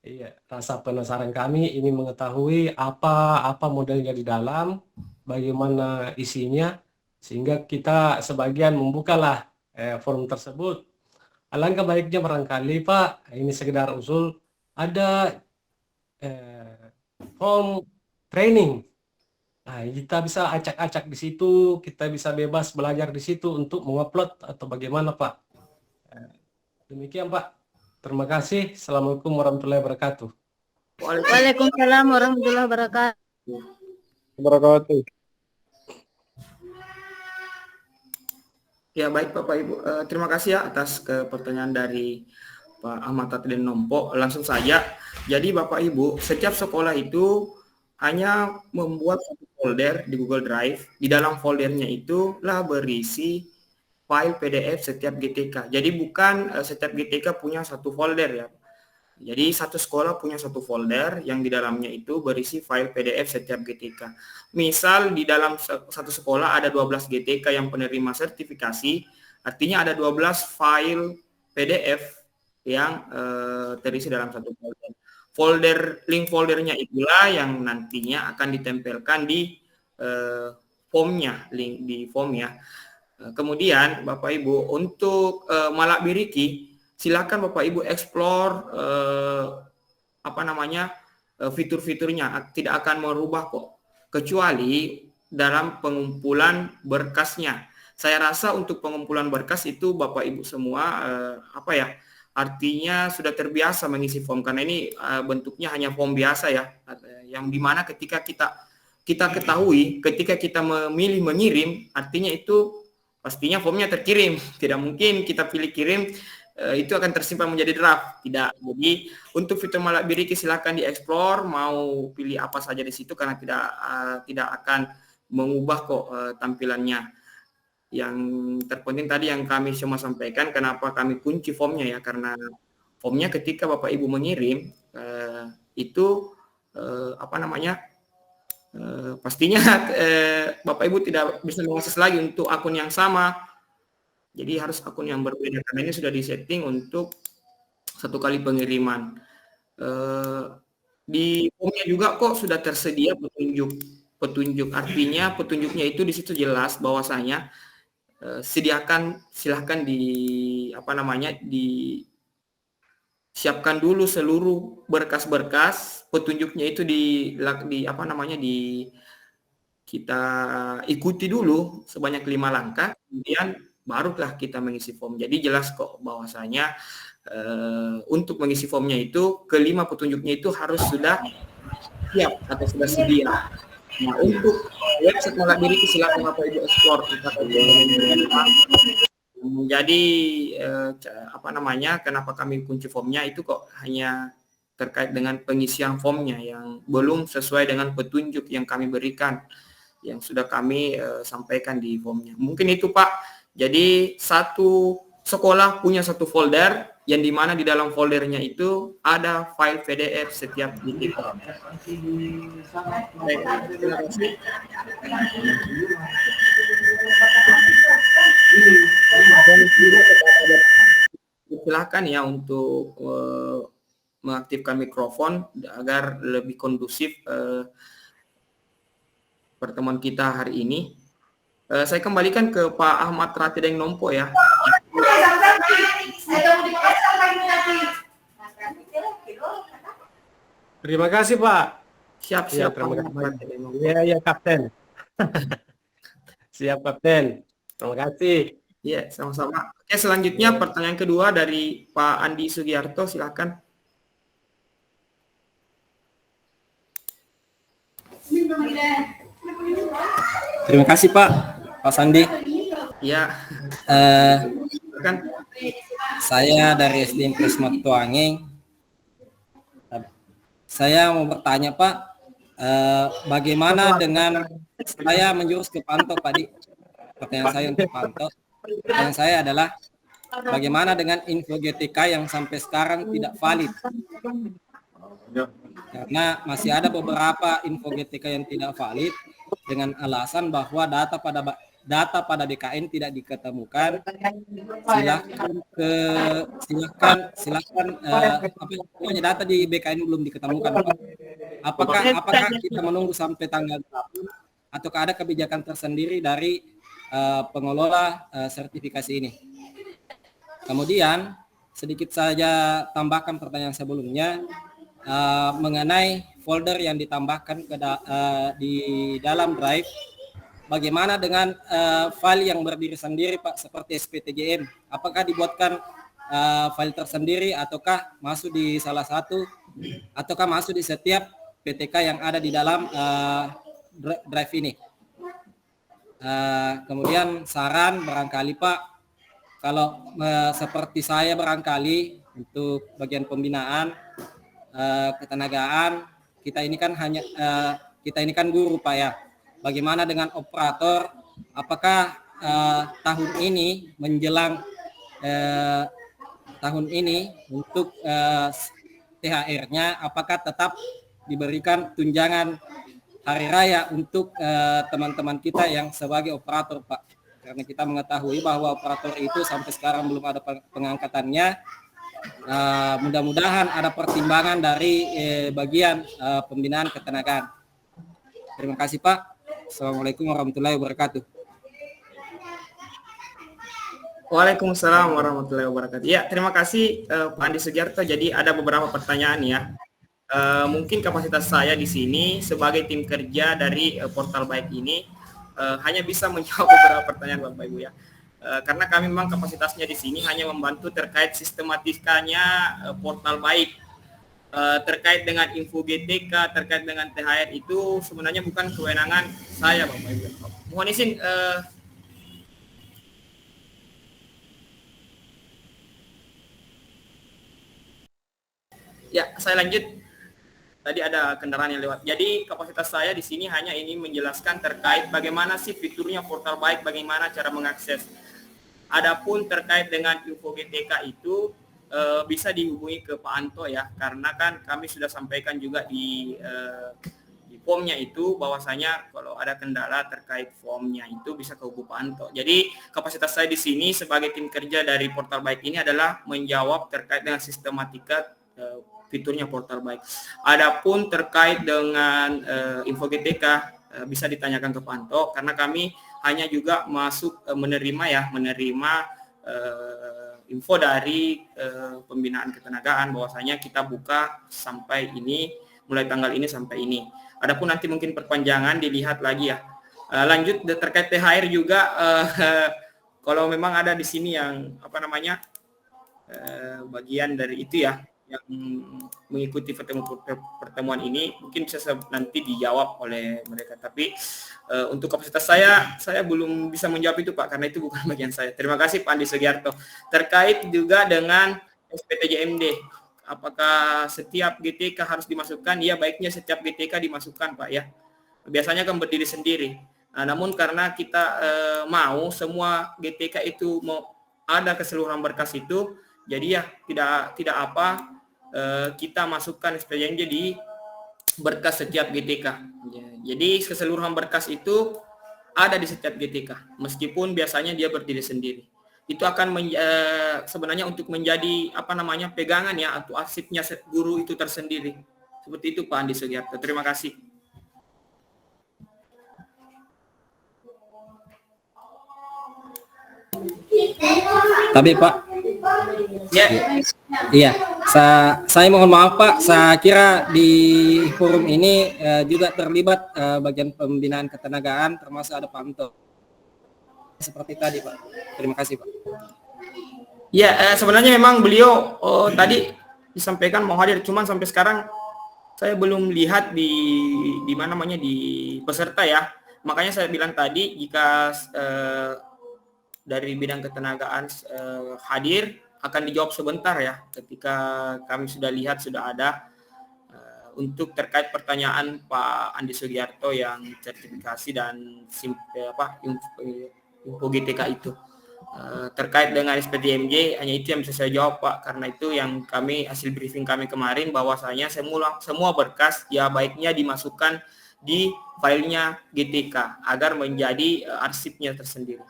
S4: Iya, rasa penasaran kami ingin mengetahui apa modelnya di dalam, bagaimana isinya, sehingga kita sebagian membukalah forum tersebut. Alangkah baiknya barangkali Pak, ini sekedar usul, ada form training. Nah, kita bisa acak-acak di situ, kita bisa bebas belajar di situ untuk mengupload atau bagaimana Pak. Demikian Pak. Terima kasih. Assalamualaikum warahmatullahi wabarakatuh.
S3: Waalaikumsalam warahmatullahi wabarakatuh.
S2: Ya baik Bapak Ibu, terima kasih ya atas pertanyaan dari Pak Ahmad Rati Nompo. Langsung saja. Jadi Bapak Ibu, setiap sekolah itu hanya membuat satu folder di Google Drive. Di dalam foldernya itulah berisi file PDF setiap GTK. Jadi bukan setiap GTK punya satu folder ya. Jadi satu sekolah punya satu folder yang di dalamnya itu berisi file PDF setiap GTK. Misal di dalam satu sekolah ada 12 GTK yang penerima sertifikasi, artinya ada 12 file PDF yang terisi dalam satu folder. Link foldernya itulah yang nantinya akan ditempelkan di formnya, link di form ya. Kemudian Bapak Ibu untuk Malak Biriki, silakan Bapak Ibu explore fitur-fiturnya, tidak akan merubah kok, kecuali dalam pengumpulan berkasnya. Saya rasa untuk pengumpulan berkas itu Bapak Ibu semua artinya sudah terbiasa mengisi form, karena ini bentuknya hanya form biasa ya, yang dimana ketika kita ketahui ketika kita memilih mengirim, artinya itu pastinya formnya terkirim. Tidak mungkin kita pilih kirim itu akan tersimpan menjadi draft, tidak. Jadi untuk fitur Malak Biriki silakan dieksplor, mau pilih apa saja di situ, karena tidak akan mengubah kok tampilannya. Yang terpenting tadi yang kami cuma sampaikan, kenapa kami kunci formnya ya, karena formnya ketika Bapak Ibu mengirim itu pastinya Bapak Ibu tidak bisa mengakses lagi untuk akun yang sama, jadi harus akun yang berbeda, karena ini sudah disetting untuk satu kali pengiriman. Di formnya juga kok sudah tersedia petunjuk, artinya petunjuknya itu di situ jelas bahwasanya silahkan disiapkan dulu seluruh berkas-berkas, petunjuknya itu kita ikuti dulu sebanyak 5 langkah, kemudian barulah kita mengisi form. Jadi jelas kok bahwasanya untuk mengisi formnya itu kelima petunjuknya itu harus sudah siap atau sudah sedia. Nah, untuk website Malak Biriki silakan Bapak Ibu explore. Jadi kenapa kami kunci formnya itu kok hanya terkait dengan pengisian formnya yang belum sesuai dengan petunjuk yang kami berikan, yang sudah kami sampaikan di formnya. Mungkin itu Pak. Jadi satu sekolah punya satu folder, yang dimana di dalam foldernya itu ada file PDF setiap titik. Silakan ya untuk mengaktifkan mikrofon agar lebih kondusif pertemuan kita hari ini. Saya kembalikan ke Pak Ahmad Ratideng Nompo ya.
S4: Terima kasih Pak.
S2: Siap.
S4: Terima kasih. Iya Kapten. Siap Kapten. Terima kasih.
S2: Iya, sama-sama. Oke, selanjutnya pertanyaan kedua dari Pak Andi Sugiarto, silakan.
S5: Terima kasih Pak Sandi.
S2: Ya.
S5: Saya dari SDN Prisma Tuanging. Saya mau bertanya Pak, bagaimana dengan saya menjurus ke Panto tadi? Pertanyaan saya untuk Panto. Pertanyaan saya adalah bagaimana dengan info GTK yang sampai sekarang tidak valid? Karena masih ada beberapa info GTK yang tidak valid dengan alasan bahwa data pada BKN tidak diketemukan. Silakan data di BKN belum diketemukan. Apakah kita menunggu sampai tanggal ataukah ada kebijakan tersendiri dari pengelola sertifikasi ini? Kemudian sedikit saja tambahkan pertanyaan sebelumnya mengenai folder yang ditambahkan di dalam drive. Bagaimana dengan file yang berdiri sendiri Pak, seperti SPTJM? Apakah dibuatkan file tersendiri ataukah masuk di salah satu ataukah masuk di setiap PTK yang ada di dalam drive ini? Kemudian saran barangkali Pak, kalau seperti saya barangkali untuk bagian pembinaan ketenagaan, kita ini kan guru Pak ya. Bagaimana dengan operator? Apakah tahun ini menjelang tahun ini untuk THR-nya, apakah tetap diberikan tunjangan hari raya untuk teman-teman kita yang sebagai operator, Pak? Karena kita mengetahui bahwa operator itu sampai sekarang belum ada pengangkatannya. Mudah-mudahan ada pertimbangan dari bagian pembinaan ketenagaan. Terima kasih, Pak. Assalamualaikum warahmatullahi wabarakatuh.
S2: Waalaikumsalam warahmatullahi wabarakatuh. Ya, terima kasih Pak Andi Sugiarto. Jadi ada beberapa pertanyaan ya. Mungkin kapasitas saya di sini sebagai tim kerja dari Portal Baik ini hanya bisa menjawab beberapa pertanyaan Bapak Ibu ya. Karena kami memang kapasitasnya di sini hanya membantu terkait sistematikanya Portal Baik. Terkait dengan info GTK, terkait dengan THR itu sebenarnya bukan kewenangan saya Bapak Ibu. Mohon izin ya, saya lanjut. Tadi ada kendaraan yang lewat. Jadi kapasitas saya di sini hanya ini menjelaskan terkait bagaimana sih fiturnya Portal Baik, bagaimana cara mengakses. Adapun terkait dengan info GTK itu bisa dihubungi ke Pak Anto ya, karena kan kami sudah sampaikan juga di formnya itu bahwasanya kalau ada kendala terkait formnya itu bisa ke Pak Anto. Jadi kapasitas saya di sini sebagai tim kerja dari Portal Baik ini adalah menjawab terkait dengan sistematika fiturnya Portal Baik. Adapun terkait dengan info GTK bisa ditanyakan ke Pak Anto karena kami hanya juga masuk menerima info dari pembinaan ketenagaan bahwasanya kita buka sampai ini, mulai tanggal ini sampai ini. Adapun nanti mungkin perpanjangan dilihat lagi ya. Lanjut terkait THR juga kalau memang ada di sini yang bagian dari itu ya, yang mengikuti pertemuan ini mungkin bisa nanti dijawab oleh mereka, tapi untuk kapasitas saya belum bisa menjawab itu Pak, karena itu bukan bagian saya. Terima kasih Pak Andi Sugiarto. Terkait juga dengan SPTJMD, apakah setiap GTK harus dimasukkan? Ya, baiknya setiap GTK dimasukkan Pak ya, biasanya kan berdiri sendiri. Namun karena kita mau semua GTK itu mau ada keseluruhan berkas itu, jadi ya tidak apa kita masukkan SPTJMD di berkas setiap GTK. Jadi keseluruhan berkas itu ada di setiap GTK, meskipun biasanya dia berdiri sendiri. Itu akan sebenarnya untuk menjadi pegangan ya atau arsipnya guru itu tersendiri. Seperti itu Pak Andi Sugiarto. Terima kasih.
S5: Tapi Pak, iya, saya mohon maaf Pak, saya kira di forum ini juga terlibat bagian pembinaan ketenagaan, termasuk ada Pak Anto. Seperti tadi Pak. Terima kasih Pak.
S2: Ya, sebenarnya memang beliau tadi disampaikan mau hadir, cuman sampai sekarang saya belum lihat di mana namanya di peserta ya. Makanya saya bilang tadi jika dari bidang ketenagaan hadir akan dijawab sebentar ya, ketika kami sudah lihat sudah ada untuk terkait pertanyaan Pak Andi Sugiarto yang sertifikasi dan info GTK itu. Terkait dengan SPTJMD hanya itu yang bisa saya jawab Pak, karena itu yang kami hasil briefing kami kemarin bahwasanya semua berkas ya baiknya dimasukkan di filenya GTK agar menjadi arsipnya tersendiri.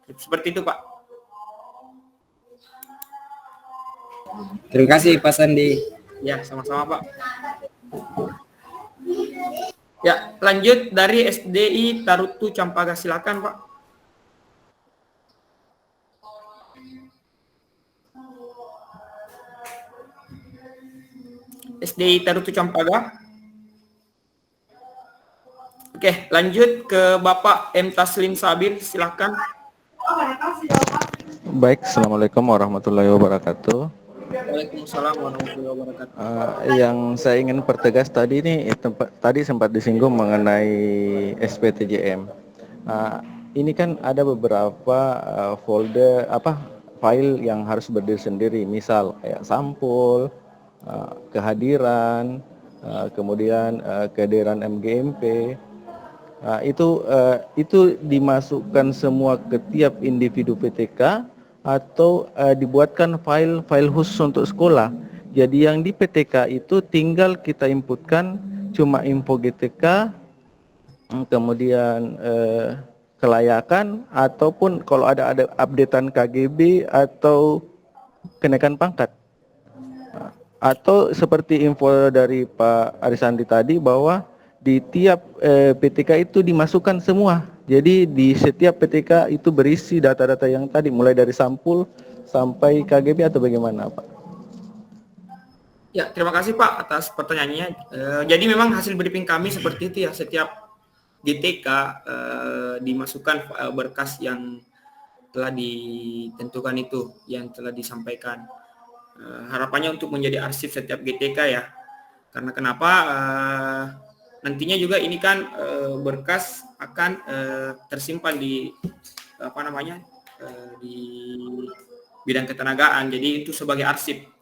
S2: Seperti itu Pak.
S5: Terima kasih Pak Sandi.
S2: Ya, sama-sama Pak. Ya, lanjut dari SDI Tarutu Campaga, silakan Pak. SDI Tarutu Campaga. Oke, lanjut ke Bapak M. Taslim Sabir, silakan.
S1: Baik, Assalamualaikum warahmatullahi wabarakatuh.
S2: Waalaikumsalam warahmatullahi wabarakatuh.
S1: Yang saya ingin pertegas tadi ini tadi sempat disinggung mengenai SPTJM. Ini kan ada beberapa folder file yang harus berdiri sendiri, misal kayak sampul, kehadiran, kemudian kehadiran MGMP. Itu dimasukkan semua ke tiap individu PTK atau dibuatkan file khusus untuk sekolah. Jadi yang di PTK itu tinggal kita inputkan cuma info GTK, kemudian kelayakan, ataupun kalau ada updatean KGB atau kenaikan pangkat. Atau seperti info dari Pak Arisandi tadi bahwa di tiap PTK itu dimasukkan semua. Jadi di setiap PTK itu berisi data-data yang tadi, mulai dari sampul sampai KGB, atau bagaimana Pak?
S2: Ya, terima kasih Pak atas pertanyaannya. Jadi memang hasil briefing kami seperti itu ya, setiap GTK dimasukkan berkas yang telah ditentukan itu, yang telah disampaikan. Harapannya untuk menjadi arsip setiap GTK ya. Karena kenapa? Nantinya juga ini kan berkas akan tersimpan di di bidang ketenagaan. Jadi itu sebagai arsip.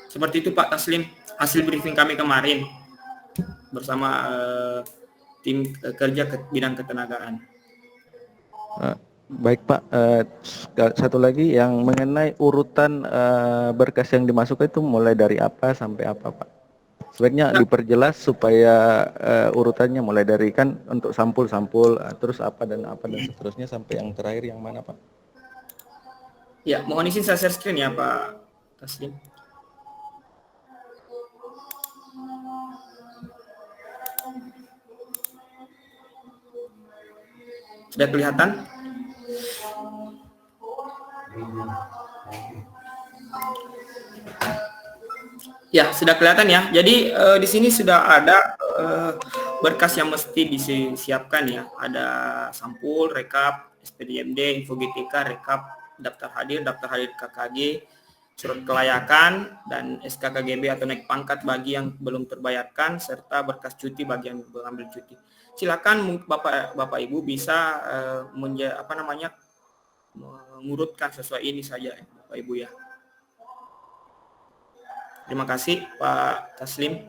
S2: Seperti itu Pak Taslim, hasil briefing kami kemarin bersama tim kerja bidang ketenagaan.
S1: Baik Pak, satu lagi yang mengenai urutan berkas yang dimasukkan itu mulai dari apa sampai apa Pak? Sebaiknya diperjelas supaya urutannya mulai dari kan untuk sampul-sampul, terus apa dan seterusnya sampai yang terakhir yang mana Pak?
S2: Ya, mohon izin saya share screen ya Pak Taslim. Sudah kelihatan? Ya, sudah kelihatan ya. Jadi di sini sudah ada berkas yang mesti disiapkan ya. Ada sampul, rekap, SPDMD, info GTK, rekap, daftar hadir KKG, surat kelayakan, dan SK KGB atau naik pangkat bagi yang belum terbayarkan, serta berkas cuti bagi yang mengambil cuti. Silakan Bapak Ibu bisa mengurutkan sesuai ini saja Bapak Ibu ya. Terima kasih Pak Taslim.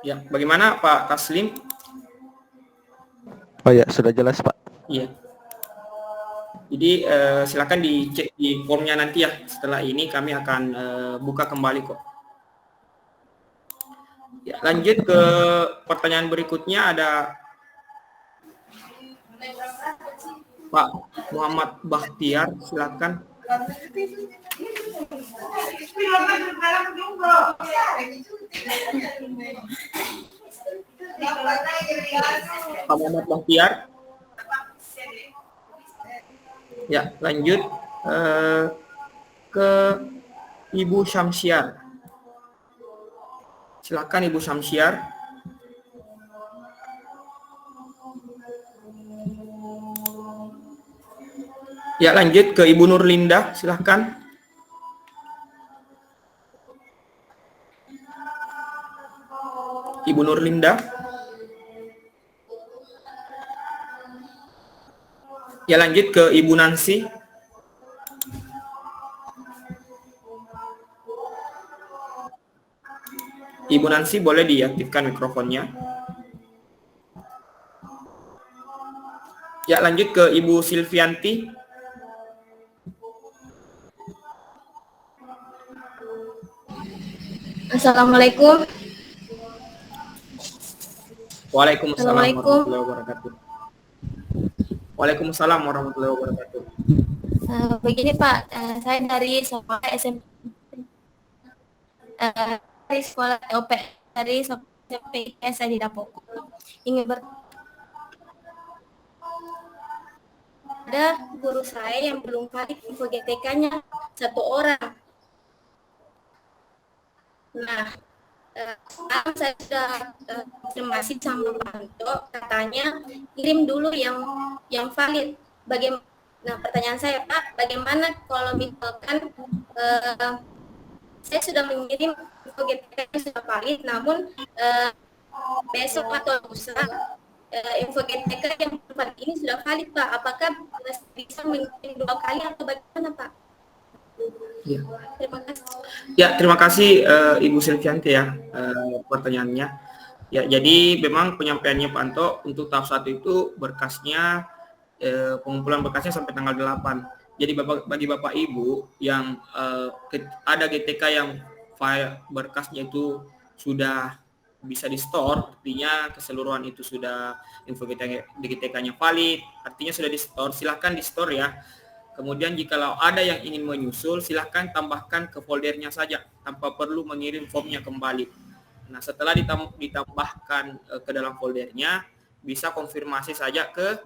S2: Ya, bagaimana Pak Taslim?
S1: Oh ya, sudah jelas Pak.
S2: Iya. Jadi silakan dicek di formnya nanti ya. Setelah ini kami akan buka kembali kok. Ya, lanjut ke pertanyaan berikutnya, ada Pak Muhammad Bahtiar, silakan. Pak Muhammad Bahtiar. Ya, lanjut ke Ibu Syamsiar. Silakan Ibu Syamsiar. Ya, lanjut ke Ibu Nurlinda, silakan. Ibu Nurlinda. Ya, lanjut ke Ibu Nancy. Ibu Nancy, boleh diaktifkan mikrofonnya. Ya, lanjut ke Ibu Silvianti.
S3: Assalamualaikum.
S2: Waalaikumsalam
S3: Assalamualaikum.
S2: warahmatullahi wabarakatuh. Waalaikumsalam warahmatullahi wabarakatuh.
S3: Begini Pak, saya dari sekolah SMP, dari sekolah OP, dari SMP saya di Dapok. Ingin ada guru saya yang belum valid info GTK-nya 1 orang. Nah, sekarang saya sudah konfirmasi sama Pak Anto, katanya kirim dulu yang valid. Bagaimana? Nah, pertanyaan saya Pak, bagaimana kalau misalkan saya sudah mengirim info GTK sudah valid, namun besok atau lusa info GTK yang valid ini sudah valid Pak, apakah bisa mengirim 2 kali atau bagaimana Pak?
S2: Ya.
S3: Terima kasih.
S2: Ya, terima kasih Ibu Silvianti ya pertanyaannya. Ya, jadi memang penyampaiannya Pak Anto untuk tahap 1 itu berkasnya pengumpulan berkasnya sampai tanggal 8. Jadi bagi Bapak Ibu yang ada GTK yang file berkasnya itu sudah bisa di store, artinya keseluruhan itu sudah info GTK-nya valid, artinya sudah di store, silahkan di store ya. Kemudian jikalau ada yang ingin menyusul, silahkan tambahkan ke foldernya saja tanpa perlu mengirim formnya kembali. Nah, setelah ditambahkan ke dalam foldernya, bisa konfirmasi saja ke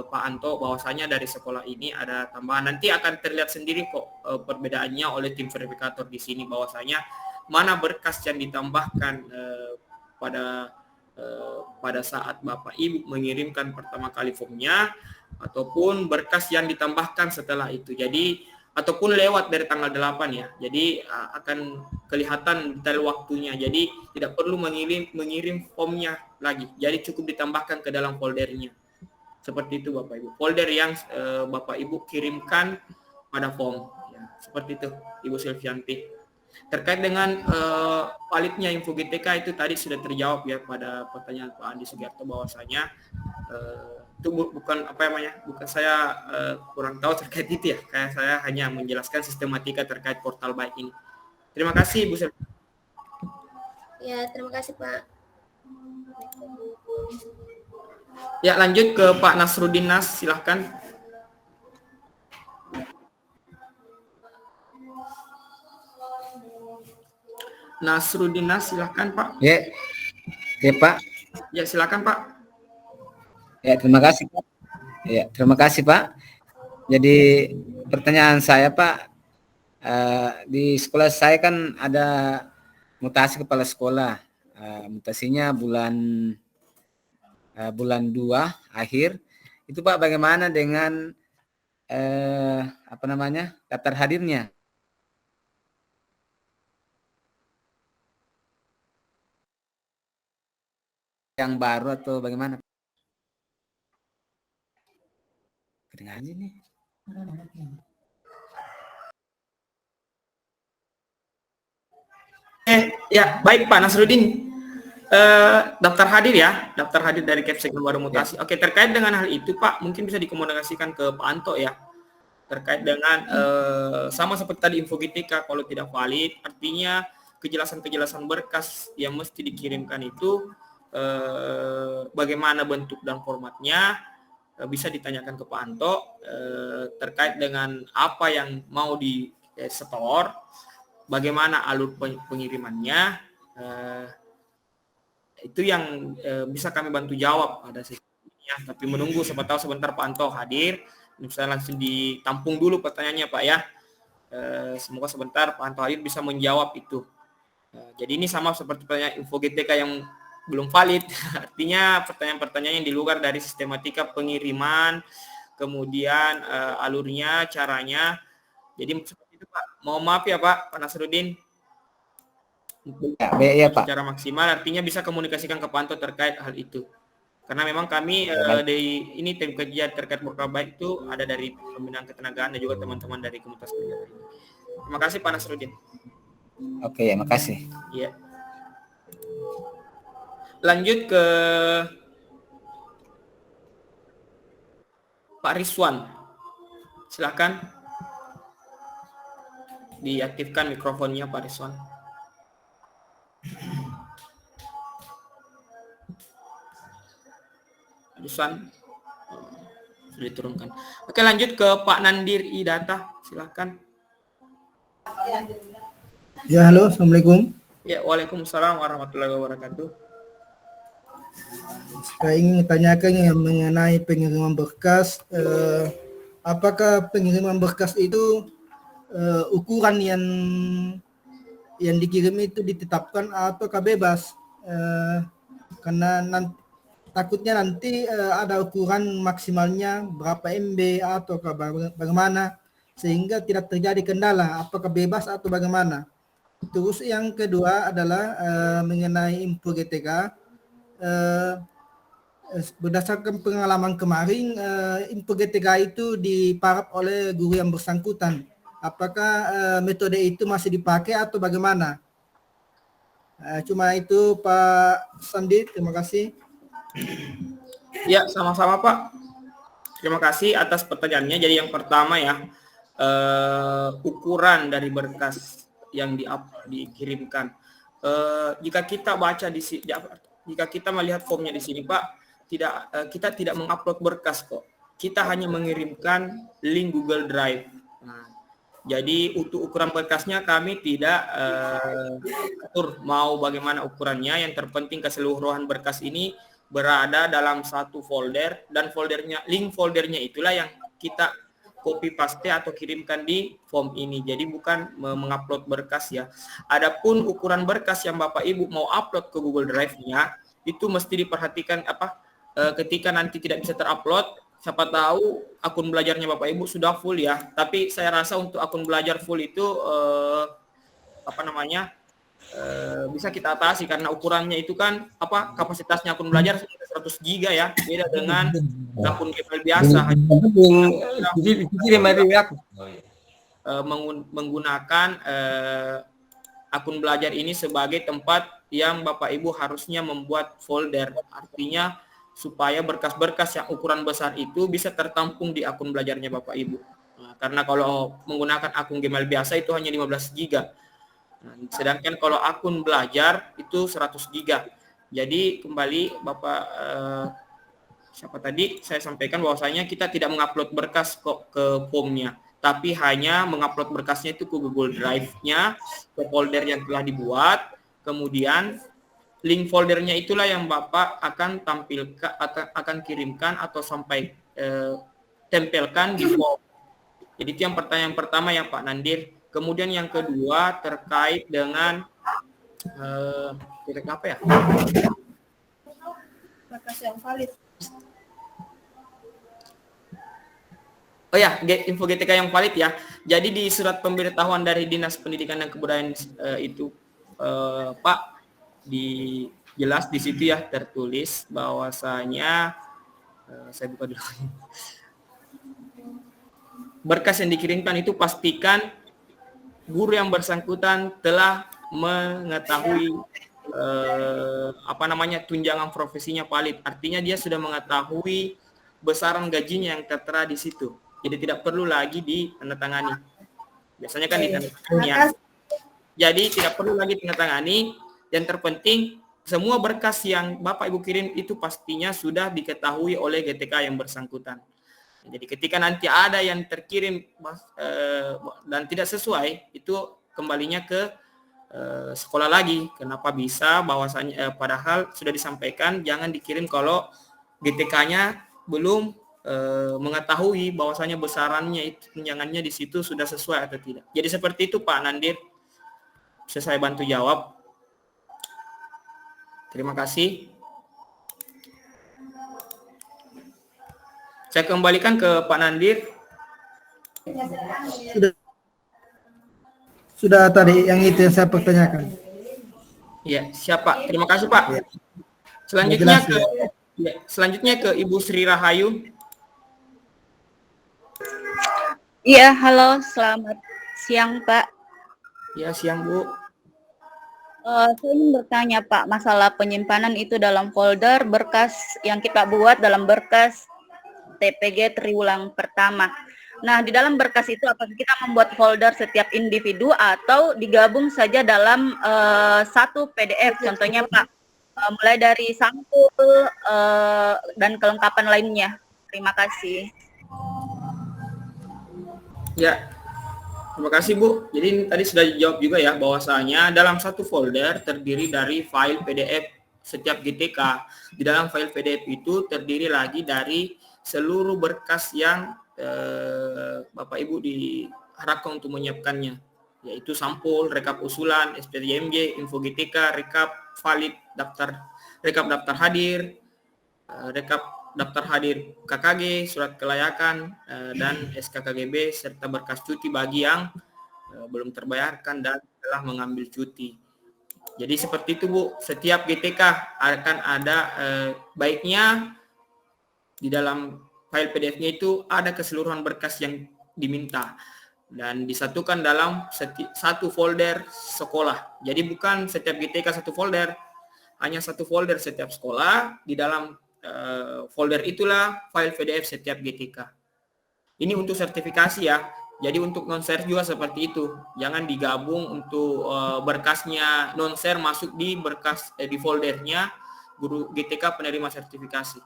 S2: Pak Anto bahwasanya dari sekolah ini ada tambahan. Nanti akan terlihat sendiri kok perbedaannya oleh tim verifikator di sini, bahwasanya mana berkas yang ditambahkan pada saat Bapak Ibu mengirimkan pertama kali formnya, ataupun berkas yang ditambahkan setelah itu. Jadi ataupun lewat dari tanggal 8 ya. Jadi akan kelihatan detail waktunya. Jadi tidak perlu mengirim formnya lagi. Jadi cukup ditambahkan ke dalam foldernya. Seperti itu Bapak Ibu. Folder yang Bapak Ibu kirimkan pada form. Ya, seperti itu Ibu Silvianti. Terkait dengan validnya info GTK itu tadi sudah terjawab ya pada pertanyaan Pak Andi Sugiarto, bahwasanya itu bukan bukan saya kurang tahu terkait itu ya, kayak saya hanya menjelaskan sistematika terkait portal baik ini. Terima kasih Ibu Silvianti.
S3: Ya, terima kasih Pak.
S2: Ya, lanjut ke Pak Nasruddin Nas, silahkan. Nasruddin Nas, silahkan Pak.
S6: Ya, ya Pak.
S2: Ya, silakan Pak.
S6: Ya, terima kasih Pak. Ya, terima kasih Pak. Jadi pertanyaan saya Pak, di sekolah saya kan ada mutasi kepala sekolah. Mutasinya bulan 2 akhir. Itu Pak, bagaimana dengan daftar hadirnya? Yang baru atau bagaimana? Kedengaran ini.
S2: Ya, baik Pak Nasruddin. Daftar hadir ya, daftar hadir dari Kepsek baru mutasi. Oke, terkait dengan hal itu Pak, mungkin bisa dikomunikasikan ke Pak Anto ya. Terkait dengan sama seperti tadi info GTK, kalau tidak valid, artinya kejelasan-kejelasan berkas yang mesti dikirimkan itu bagaimana bentuk dan formatnya, bisa ditanyakan ke Pak Anto terkait dengan apa yang mau di store, bagaimana alur pengirimannya, itu yang bisa kami bantu jawab pada sesi ini ya. Tapi menunggu siapa tahu sebentar Pak Anto hadir, bisa langsung ditampung dulu pertanyaannya Pak ya. Semoga sebentar Pak Anto hadir bisa menjawab itu. Jadi ini sama seperti pertanyaan info GTK yang belum valid, artinya pertanyaan-pertanyaan yang di luar dari sistematika pengiriman, kemudian alurnya, caranya. Jadi seperti itu Pak. Mohon maaf ya Pak Nasruddin.
S6: Ya Pak.
S2: Secara maksimal, artinya bisa komunikasikan ke Pak Anto terkait hal itu. Karena memang kami dari ini tim kerja terkait portal baik itu ada dari pembinaan ketenagaan dan juga teman-teman dari komunitas kerja ini. Terima kasih Pak Nasruddin.
S6: Oke ya, makasih.
S2: Iya. Lanjut ke Pak Rizwan. Silakan diaktifkan mikrofonnya Pak Rizwan. Rizwan sudah diturunkan. Oke, lanjut ke Pak Nandir Idata. Silakan.
S7: Ya, halo, assalamualaikum.
S2: Ya, waalaikumsalam warahmatullahi wabarakatuh.
S7: Saya ingin menanyakan yang mengenai pengiriman berkas. Apakah pengiriman berkas itu ukuran yang dikirim itu ditetapkan ataukah bebas? Karena takutnya nanti ada ukuran maksimalnya berapa MB ataukah bagaimana, sehingga tidak terjadi kendala. Apakah bebas atau bagaimana? Terus yang kedua adalah mengenai info GTK. Berdasarkan pengalaman kemarin, info GTK itu diparap oleh guru yang bersangkutan. Apakah metode itu masih dipakai atau bagaimana? Cuma itu Pak Sandi, terima kasih.
S2: Ya, sama-sama Pak. Terima kasih atas pertanyaannya. Jadi yang pertama ya, ukuran dari berkas yang dikirimkan. Jika kita baca jika kita melihat formnya di sini Pak, kita tidak mengupload berkas kok. Kita hanya mengirimkan link Google Drive. Nah, jadi untuk ukuran berkasnya kami tidak atur mau bagaimana ukurannya. Yang terpenting keseluruhan berkas ini berada dalam satu folder, dan link foldernya itulah yang kita copy paste atau kirimkan di form ini. Jadi bukan mengupload berkas ya. Adapun ukuran berkas yang Bapak Ibu mau upload ke Google Drive-nya itu mesti diperhatikan ketika nanti tidak bisa terupload. Siapa tahu akun belajarnya Bapak Ibu sudah full ya. Tapi saya rasa untuk akun belajar full itu bisa kita atasi karena ukurannya itu kan kapasitasnya akun belajar 100 GB ya, beda dengan akun Gmail biasa. Menggunakan akun belajar ini sebagai tempat yang Bapak Ibu harusnya membuat folder. Artinya supaya berkas-berkas yang ukuran besar itu bisa tertampung di akun belajarnya Bapak Ibu. Nah, karena kalau menggunakan akun Gmail biasa itu hanya 15 GB. Nah, sedangkan kalau akun belajar itu 100 GB. Jadi kembali Bapak siapa tadi saya sampaikan bahwasanya kita tidak mengupload berkas kok ke formnya, tapi hanya mengupload berkasnya itu ke Google Drive-nya, ke folder yang telah dibuat, kemudian link foldernya itulah yang Bapak akan tampilkan, akan kirimkan atau tempelkan di form. Jadi itu yang pertanyaan pertama ya Pak Nandir. Kemudian yang kedua terkait dengan apa ya?
S3: Berkas yang valid.
S2: Oh ya, info GTK yang valid ya. Jadi di surat pemberitahuan dari Dinas Pendidikan dan Kebudayaan itu Pak, jelas di situ ya tertulis bahwasanya saya buka dulu. Berkas yang dikirimkan itu pastikan guru yang bersangkutan telah mengetahui tunjangan profesinya valid. Artinya dia sudah mengetahui besaran gajinya yang tertera di situ. Jadi tidak perlu lagi ditandatangani. Biasanya kan ditandatangani ya. Jadi tidak perlu lagi ditandatangani. Yang terpenting semua berkas yang Bapak Ibu kirim itu pastinya sudah diketahui oleh GTK yang bersangkutan. Jadi ketika nanti ada yang terkirim dan tidak sesuai, itu kembalinya ke sekolah lagi. Kenapa bisa? Bahwasanya padahal sudah disampaikan jangan dikirim kalau GTK-nya belum mengetahui bahwasanya besarannya itu tunjangannya di situ sudah sesuai atau tidak. Jadi seperti itu Pak Nandir. Bisa saya bantu jawab? Terima kasih. Saya kembalikan ke Pak Nandir.
S7: Sudah tadi yang itu yang saya pertanyakan.
S2: Ya, siapa? Terima kasih Pak. Selanjutnya ke Ibu Sri Rahayu.
S8: Iya, halo, selamat siang Pak.
S2: Ya, siang Bu.
S8: Saya ingin bertanya Pak, masalah penyimpanan itu dalam folder berkas yang kita buat dalam berkas TPG triwulan pertama. Nah, di dalam berkas itu apakah kita membuat folder setiap individu atau digabung saja dalam satu PDF? Contohnya Pak, mulai dari sampul dan kelengkapan lainnya. Terima kasih.
S2: Ya. Terima kasih Bu. Jadi tadi sudah dijawab juga ya bahwasanya dalam satu folder terdiri dari file PDF setiap GTK. Di dalam file PDF itu terdiri lagi dari seluruh berkas yang Bapak Ibu diharapkan untuk menyiapkannya, yaitu sampul, rekap usulan, SPTJMJ, info GTK, rekap valid rekap daftar hadir, rekap daftar hadir KKG, surat kelayakan, dan SKKGB, serta berkas cuti bagi yang belum terbayarkan dan telah mengambil cuti. Jadi seperti itu Bu, setiap GTK akan ada baiknya di dalam file PDF-nya itu ada keseluruhan berkas yang diminta. dan disatukan dalam satu folder sekolah. Jadi bukan setiap GTK satu folder, hanya satu folder setiap sekolah. Di dalam folder itulah file PDF setiap GTK. Ini untuk sertifikasi ya. Jadi untuk non-share juga seperti itu. Jangan digabung untuk berkasnya non-share masuk di berkas di foldernya guru GTK penerima sertifikasi.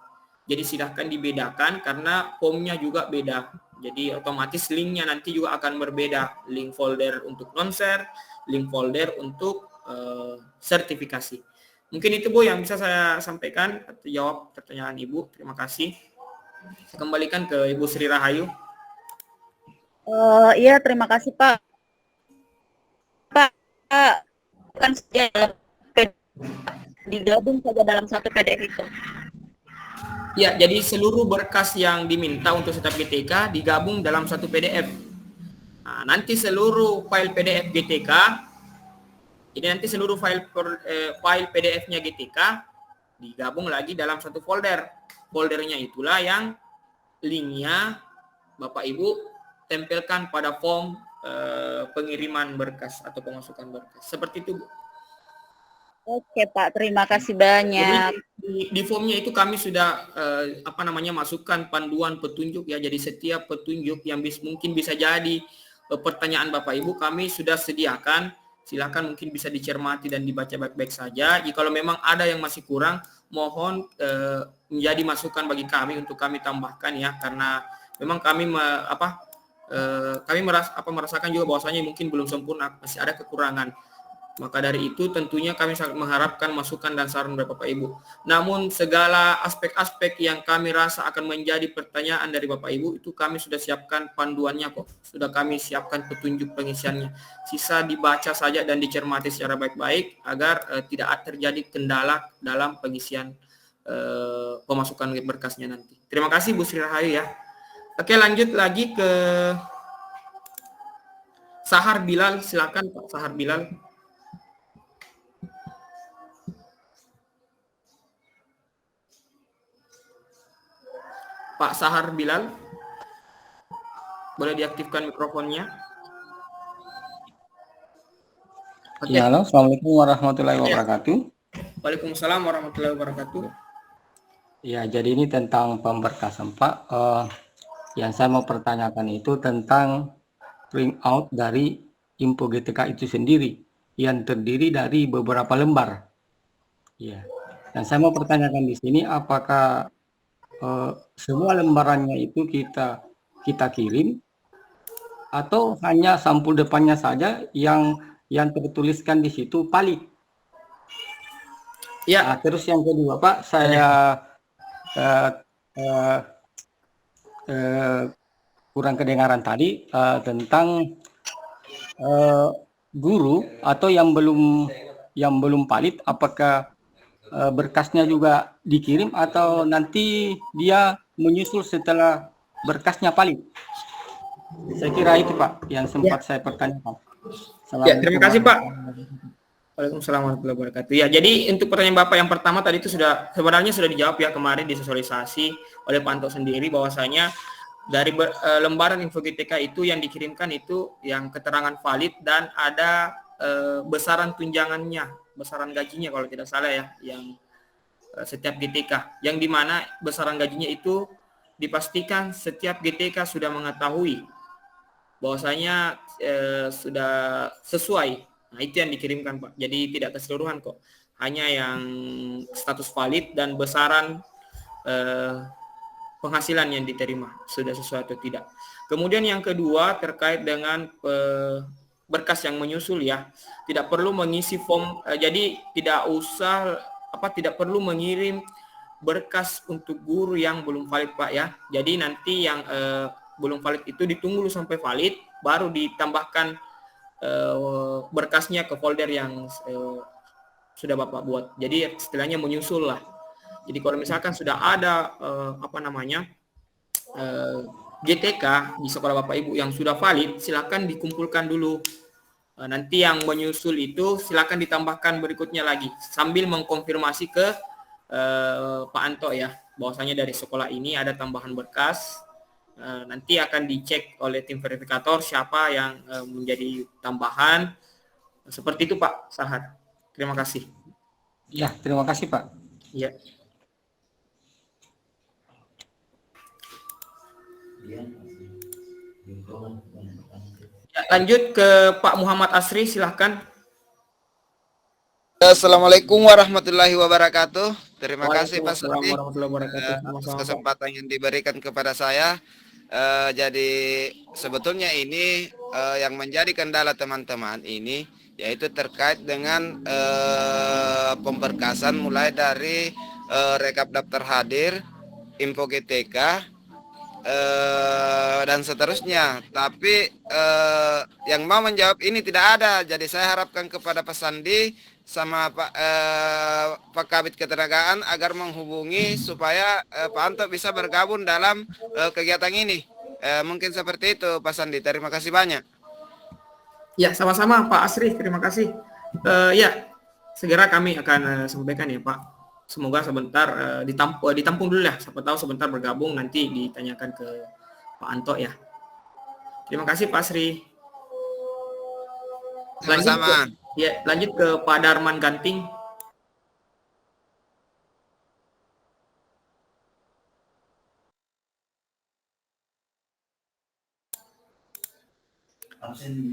S2: Jadi silahkan dibedakan karena formnya juga beda. Jadi otomatis linknya nanti juga akan berbeda. Link folder untuk non-share, link folder untuk sertifikasi. Mungkin itu Bu yang bisa saya sampaikan atau jawab pertanyaan Ibu. Terima kasih. Saya kembalikan ke Ibu Sri Rahayu.
S8: Iya, terima kasih Pak. Pak, kan saja digabung saja dalam satu PDF itu.
S2: Ya, jadi seluruh berkas yang diminta untuk setiap GTK digabung dalam satu PDF. Nah, nanti seluruh file PDF GTK, jadi nanti seluruh file PDF-nya GTK digabung lagi dalam satu folder. Foldernya itulah yang linknya Bapak Ibu tempelkan pada form pengiriman berkas atau pemasukan berkas. Seperti itu, Bu.
S8: Oke Pak, terima kasih banyak.
S2: Jadi, di formnya itu kami sudah masukkan panduan petunjuk ya. Jadi setiap petunjuk yang mungkin bisa jadi pertanyaan Bapak Ibu kami sudah sediakan. Silakan mungkin bisa dicermati dan dibaca baik-baik saja. Jika kalau memang ada yang masih kurang, mohon menjadi masukan bagi kami untuk kami tambahkan ya. Karena memang kami merasakan juga bahwasanya mungkin belum sempurna, masih ada kekurangan. Maka dari itu tentunya kami sangat mengharapkan masukan dan saran dari Bapak Ibu. Namun segala aspek-aspek yang kami rasa akan menjadi pertanyaan dari Bapak Ibu itu kami sudah siapkan panduannya kok. Sudah kami siapkan petunjuk pengisiannya. Sisa dibaca saja dan dicermati secara baik-baik agar tidak terjadi kendala dalam pengisian pemasukan berkasnya nanti. Terima kasih Bu Sri Rahayu ya. Oke, lanjut lagi ke Sahar Bilal. Silakan Pak Sahar Bilal. Pak Sahar Bilal, boleh diaktifkan mikrofonnya.
S9: Oke. Ya, halo, Assalamualaikum warahmatullahi wabarakatuh.
S2: Waalaikumsalam warahmatullahi wabarakatuh.
S9: Ya, jadi ini tentang pemberkasan Pak. Yang saya mau pertanyakan itu tentang print out dari info GTK itu sendiri yang terdiri dari beberapa lembar. Ya, dan saya mau pertanyakan di sini apakah semua lembarannya itu kita kirim atau hanya sampul depannya saja yang tertuliskan di situ valid. Ya. Nah, terus yang kedua Pak, saya kurang kedengaran tadi tentang guru atau yang belum valid, apakah berkasnya juga dikirim atau nanti dia menyusul setelah berkasnya valid? Saya kira itu Pak yang sempat saya pertanyakan.
S2: Ya, terima kasih Pak. Waalaikumsalam warahmatullahi wabarakatuh. Ya, jadi untuk pertanyaan Bapak yang pertama tadi itu sebenarnya sudah dijawab ya kemarin disosialisasi oleh Pak Anto sendiri bahwasanya dari lembaran info GTK itu yang dikirimkan itu yang keterangan valid dan ada besaran tunjangannya, besaran gajinya kalau tidak salah ya, yang setiap GTK, yang dimana besaran gajinya itu dipastikan setiap GTK sudah mengetahui bahwasanya sudah sesuai. Nah, itu yang dikirimkan Pak. Jadi tidak keseluruhan kok, hanya yang status valid dan besaran penghasilan yang diterima sudah sesuai atau tidak. Kemudian yang kedua terkait dengan berkas yang menyusul ya, tidak perlu mengisi form, jadi tidak perlu mengirim berkas untuk guru yang belum valid Pak ya. Jadi nanti yang belum valid itu ditunggu dulu sampai valid, baru ditambahkan berkasnya ke folder yang sudah Bapak buat. Jadi istilahnya menyusul lah. Jadi kalau misalkan sudah ada GTK di sekolah Bapak Ibu yang sudah valid, silakan dikumpulkan dulu. Nanti yang menyusul itu silakan ditambahkan berikutnya lagi sambil mengkonfirmasi ke Pak Anto ya, bahwasanya dari sekolah ini ada tambahan berkas nanti akan dicek oleh tim verifikator siapa yang menjadi tambahan. Seperti itu Pak Sahat. Terima kasih.
S9: Ya, terima kasih Pak.
S2: Ya. Ya, lanjut ke Pak Muhammad Asri, silahkan.
S10: Assalamualaikum warahmatullahi wabarakatuh. Terima kasih Pak
S2: Waalaikumsalam
S10: Sandi
S2: warahmatullahi wabarakatuh.
S10: atas
S2: Sama-sama, Pak.
S10: kesempatan yang diberikan kepada saya. Jadi sebetulnya ini yang menjadi kendala teman-teman ini yaitu terkait dengan pemberkasan mulai dari rekap daftar hadir, info GTK, dan seterusnya. Tapi yang mau menjawab ini tidak ada. Jadi saya harapkan kepada Pak Sandi sama Pak Kabid Ketenagaan agar menghubungi supaya Pak Anto bisa bergabung dalam kegiatan ini. Mungkin seperti itu Pak Sandi. Terima kasih banyak.
S2: Ya, sama-sama Pak Asri, terima kasih. Ya, segera kami akan sampaikan ya Pak. Semoga sebentar ditampung dulu ya. Siapa tahu sebentar bergabung nanti ditanyakan ke Pak Anto ya. Terima kasih Pak Asri.
S10: Sama-sama.
S2: Lanjut ke Pak Darman Ganting.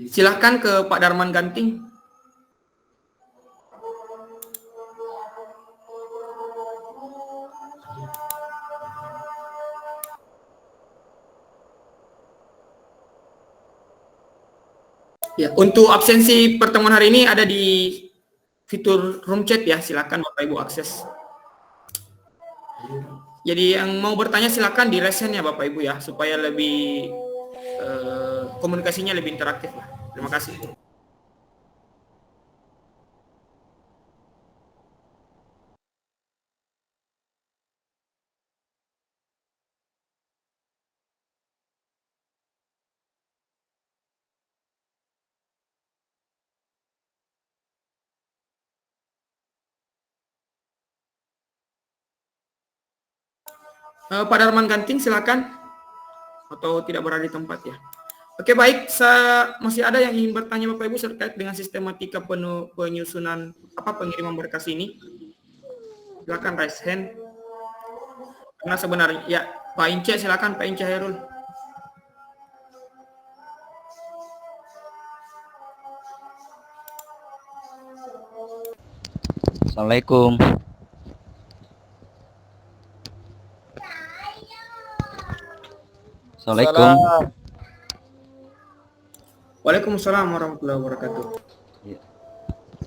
S2: Silahkan ke Pak Darman Ganting. Ya, untuk absensi pertemuan hari ini ada di fitur room chat ya, silakan Bapak Ibu akses. Jadi yang mau bertanya silakan di resen ya Bapak Ibu ya, supaya lebih komunikasinya lebih interaktif lah. Terima kasih. Pak Darman Ganting silakan, atau tidak berada di tempat ya. Oke baik, masih ada yang ingin bertanya Bapak Ibu terkait dengan sistematika penyusunan pengiriman berkas ini? Silakan raise hand. Karena sebenarnya ya Pak Ince silakan Pak Ince Herul.
S11: Assalamualaikum. Assalamualaikum.
S2: Waalaikumsalam warahmatullahi wabarakatuh.
S11: Ya.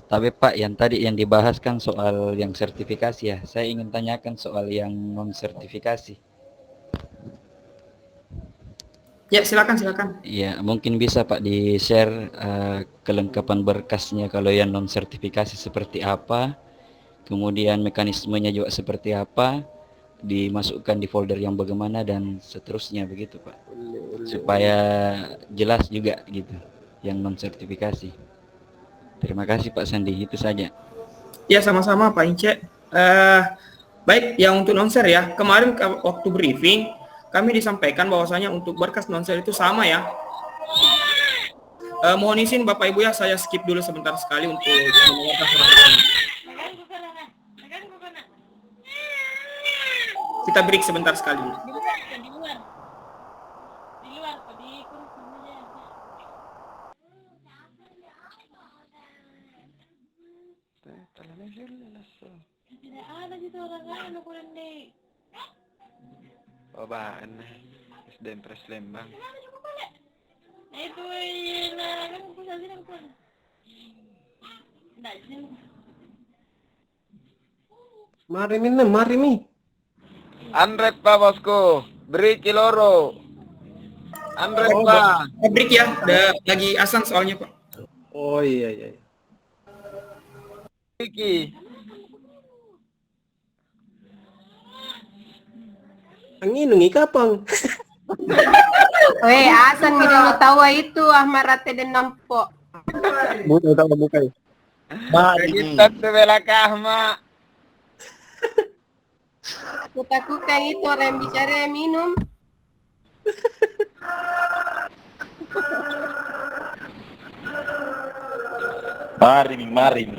S11: Tapi Pak, yang tadi yang dibahas kan soal yang sertifikasi ya. Saya ingin tanyakan soal yang non sertifikasi.
S2: Ya silakan.
S11: Ya mungkin bisa Pak di share kelengkapan berkasnya kalau yang non sertifikasi seperti apa, kemudian mekanismenya juga seperti apa, dimasukkan di folder yang bagaimana dan seterusnya begitu Pak, supaya jelas juga gitu yang non sertifikasi. Terima kasih Pak Sandi, itu saja.
S2: Ya sama-sama Pak Ince. Baik, yang untuk non-ser ya, kemarin waktu briefing kami disampaikan bahwasanya untuk berkas non-ser itu sama ya. Mohon izin Bapak Ibu ya, saya skip dulu sebentar sekali untuk mendengarkan surat ini. Kita break sebentar sekali.
S12: Tidak ada gitu orang kurang deh.
S13: Babaan SDM Pres Lembang.
S12: Nah itu kan aku saja nak pun. Tidak sih.
S4: Mari mi.
S10: Andret Pak bosku, beri kiloro. Andret Pak.
S2: Break ya, udah lagi asang soalnya Pak.
S4: Oh iya.
S10: Iki.
S4: Angin nungi kapang.
S14: Weh, asan kita mau tahu itu Ahmad Rate dan Nampo.
S4: Bukan.
S10: Kita terbela Ahmad.
S14: Kutakukan itu orang bicara minum.
S15: Mari.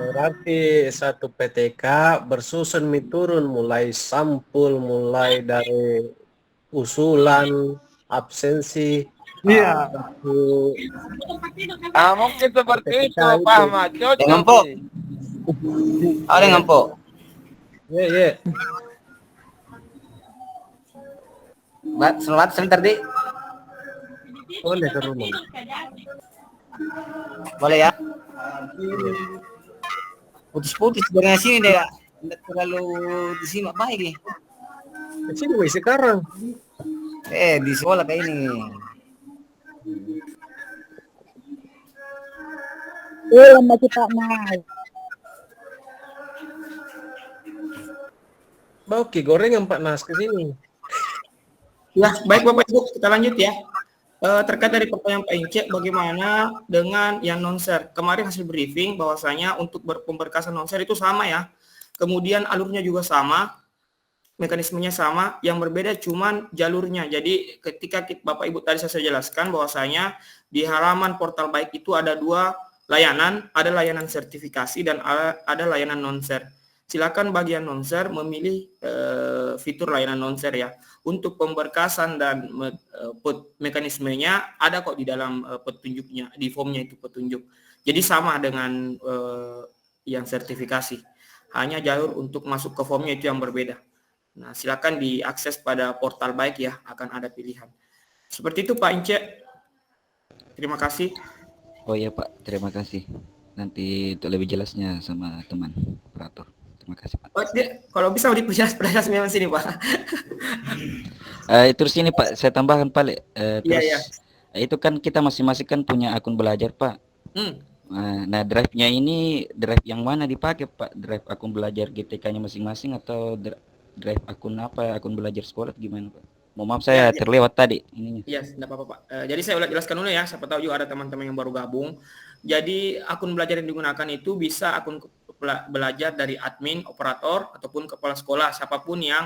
S4: Berarti satu PTK bersusun turun mulai sampul, mulai dari usulan, absensi.
S10: Iya. Mungkin seperti itu, Pak Ahmad.
S6: Dengan po. Oh, dengan po.
S4: Iya.
S6: Selamat sebentar, Dik.
S4: Boleh ke rumah.
S6: Boleh ya? Putus-putus dengan sini deh, tidak terlalu disimak baik nih.
S4: Di sini wih sekarang.
S6: Di sekolah kayak ini.
S8: Lama kita naik.
S4: Oke, gorengan Pak Nas ke sini.
S2: Ya, baik Bapak Ibu, kita lanjut ya. Terkait dari pertanyaan Pak Ince, bagaimana dengan yang non-share? Kemarin hasil briefing bahwasanya untuk pemberkasan non-share itu sama ya. Kemudian alurnya juga sama, mekanismenya sama, yang berbeda cuman jalurnya. Jadi ketika Bapak Ibu tadi saya jelaskan bahwasanya di halaman portal baik itu ada dua layanan, ada layanan sertifikasi dan ada layanan non-share. Silakan bagian non-share memilih fitur layanan non-share ya. Untuk pemberkasan dan mekanismenya ada kok di dalam petunjuknya, di formnya itu petunjuk. Jadi sama dengan yang sertifikasi. Hanya jalur untuk masuk ke formnya itu yang berbeda. Nah, silakan diakses pada portal baik ya, akan ada pilihan. Seperti itu Pak Ince. Terima kasih.
S11: Oh iya Pak, terima kasih. Nanti untuk lebih jelasnya sama teman operator. Terima kasih Pak.
S2: Oh, kalau bisa diperjelas memang sini Pak.
S11: Terus ini Pak, saya tambahkan Pak. Terus
S2: Iya.
S11: itu kan kita masing-masing kan punya akun belajar Pak. Nah, drive-nya ini drive yang mana dipakai Pak? Drive akun belajar GTK-nya masing-masing atau drive akun apa? Akun belajar sekolah gimana Pak? Maaf saya terlewat tadi ininya.
S2: Iya, tidak apa-apa Pak. Jadi saya jelaskan dulu ya, siapa tahu juga ada teman-teman yang baru gabung. Jadi akun belajar yang digunakan itu bisa akun belajar dari admin, operator, ataupun kepala sekolah, siapapun yang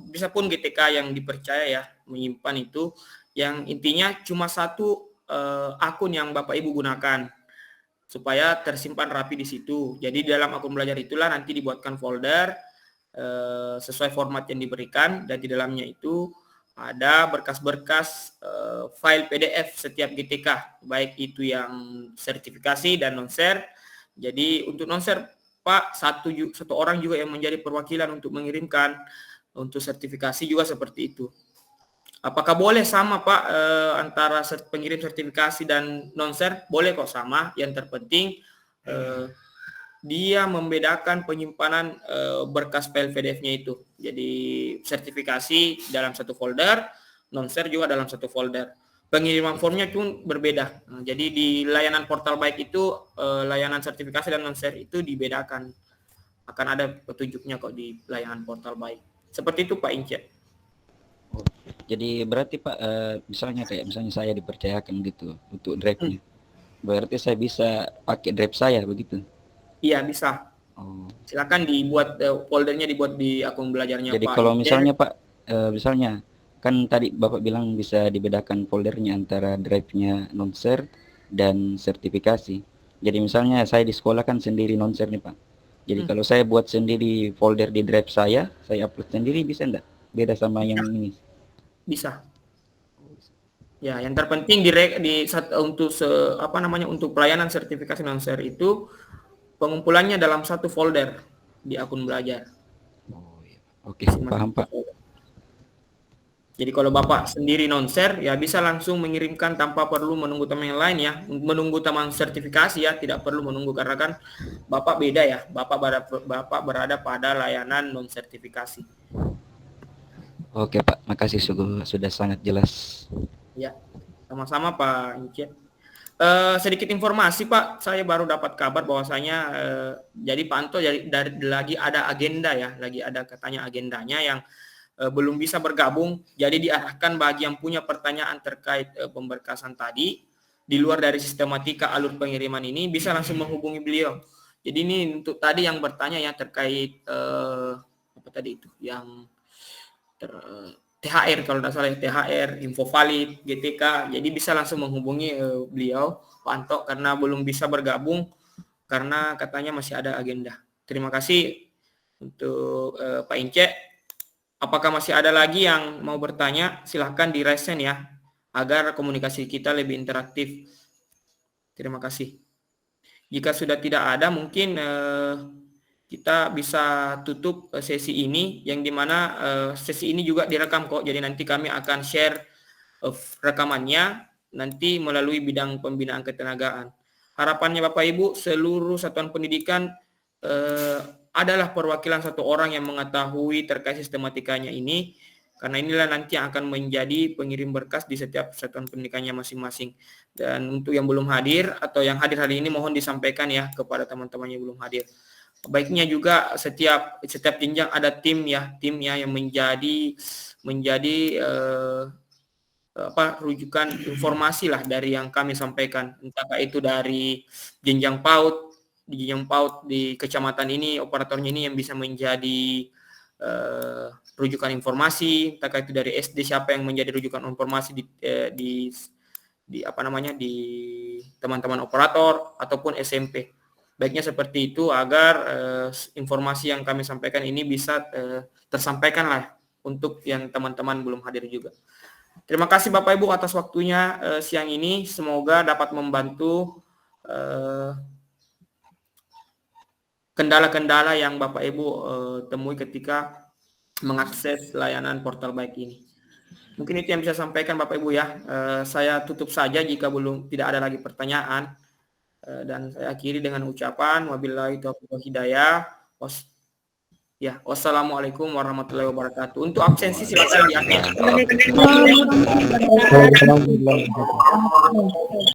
S2: bisa pun GTK yang dipercaya ya menyimpan itu. Yang intinya cuma satu akun yang Bapak Ibu gunakan supaya tersimpan rapi di situ. Jadi dalam akun belajar itulah nanti dibuatkan folder sesuai format yang diberikan, dan di dalamnya itu ada berkas-berkas file PDF setiap GTK, baik itu yang sertifikasi dan non-share. Jadi untuk non-share Pak, satu orang juga yang menjadi perwakilan untuk mengirimkan. Untuk sertifikasi juga seperti itu. Apakah boleh sama Pak antara pengirim sertifikasi dan non-share? Boleh kok sama. Yang terpenting dia membedakan penyimpanan berkas file PDF-nya itu. Jadi sertifikasi dalam satu folder, non-share juga dalam satu folder. Pengiriman formnya pun berbeda. Nah, jadi di layanan portal baik itu layanan sertifikasi dan non-share itu dibedakan. Akan ada petunjuknya kok di layanan portal baik. Seperti itu Pak Ince.
S11: Jadi berarti Pak, misalnya saya dipercayakan gitu untuk drive-nya. Berarti saya bisa pakai drive saya begitu?
S2: Iya bisa. Silakan dibuat foldernya dibuat di akun belajarnya
S11: Jadi
S2: Pak.
S11: kalau misalnya Pak, misalnya kan tadi Bapak bilang bisa dibedakan foldernya antara drive-nya non-share dan sertifikasi. Jadi misalnya saya di sekolah kan sendiri non-share nih Pak. Jadi kalau saya buat sendiri folder di drive saya upload sendiri bisa enggak? Beda sama yang ini?
S2: Bisa. Ya, yang terpenting untuk pelayanan sertifikasi non-share itu pengumpulannya dalam satu folder di akun belajar.
S11: Oke, paham Pak.
S2: Jadi kalau Bapak sendiri non-share ya bisa langsung mengirimkan tanpa perlu menunggu teman yang lain ya. Menunggu teman sertifikasi ya, tidak perlu menunggu karena kan Bapak beda ya. Bapak berada pada layanan non-sertifikasi.
S11: Oke Pak, makasih sudah sangat jelas.
S2: Ya, sama-sama Pak Ince. Sedikit informasi Pak, saya baru dapat kabar bahwasanya jadi Pak Anto lagi ada agenda ya, lagi ada katanya agendanya yang belum bisa bergabung, jadi diarahkan bagi yang punya pertanyaan terkait pemberkasan tadi di luar dari sistematika alur pengiriman ini bisa langsung menghubungi beliau. Jadi ini untuk tadi yang bertanya ya terkait apa tadi itu yang THR kalau tidak salah ya, THR, info valid, GTK, jadi bisa langsung menghubungi beliau Pak Anto karena belum bisa bergabung karena katanya masih ada agenda. Terima kasih untuk Pak Ince. Apakah masih ada lagi yang mau bertanya? Silahkan di raise hand ya, agar komunikasi kita lebih interaktif. Terima kasih. Jika sudah tidak ada, mungkin kita bisa tutup sesi ini, yang dimana sesi ini juga direkam kok. Jadi nanti kami akan share rekamannya nanti melalui bidang pembinaan ketenagaan. Harapannya Bapak Ibu, seluruh satuan pendidikan adalah perwakilan satu orang yang mengetahui terkait sistematikanya ini, karena inilah nanti yang akan menjadi pengirim berkas di setiap satuan pendidikannya masing-masing. Dan untuk yang belum hadir atau yang hadir hari ini mohon disampaikan ya kepada teman-teman yang belum hadir. Baiknya juga setiap jenjang ada tim ya yang menjadi rujukan informasi lah dari yang kami sampaikan, entah itu dari jenjang PAUD, di kecamatan ini operatornya ini yang bisa menjadi rujukan informasi, entah itu dari SD siapa yang menjadi rujukan informasi di teman-teman operator ataupun SMP. Baiknya seperti itu agar informasi yang kami sampaikan ini bisa tersampaikan lah untuk yang teman-teman belum hadir juga. Terima kasih Bapak Ibu atas waktunya siang ini. Semoga dapat membantu kendala-kendala yang Bapak Ibu temui ketika mengakses layanan portal baik ini. Mungkin itu yang bisa sampaikan Bapak Ibu ya. Saya tutup saja jika tidak ada lagi pertanyaan. Dan saya akhiri dengan ucapan wabillahi taufiq wal hidayah. Wassalamualaikum warahmatullahi wabarakatuh. Untuk absensi silakan diakhiri.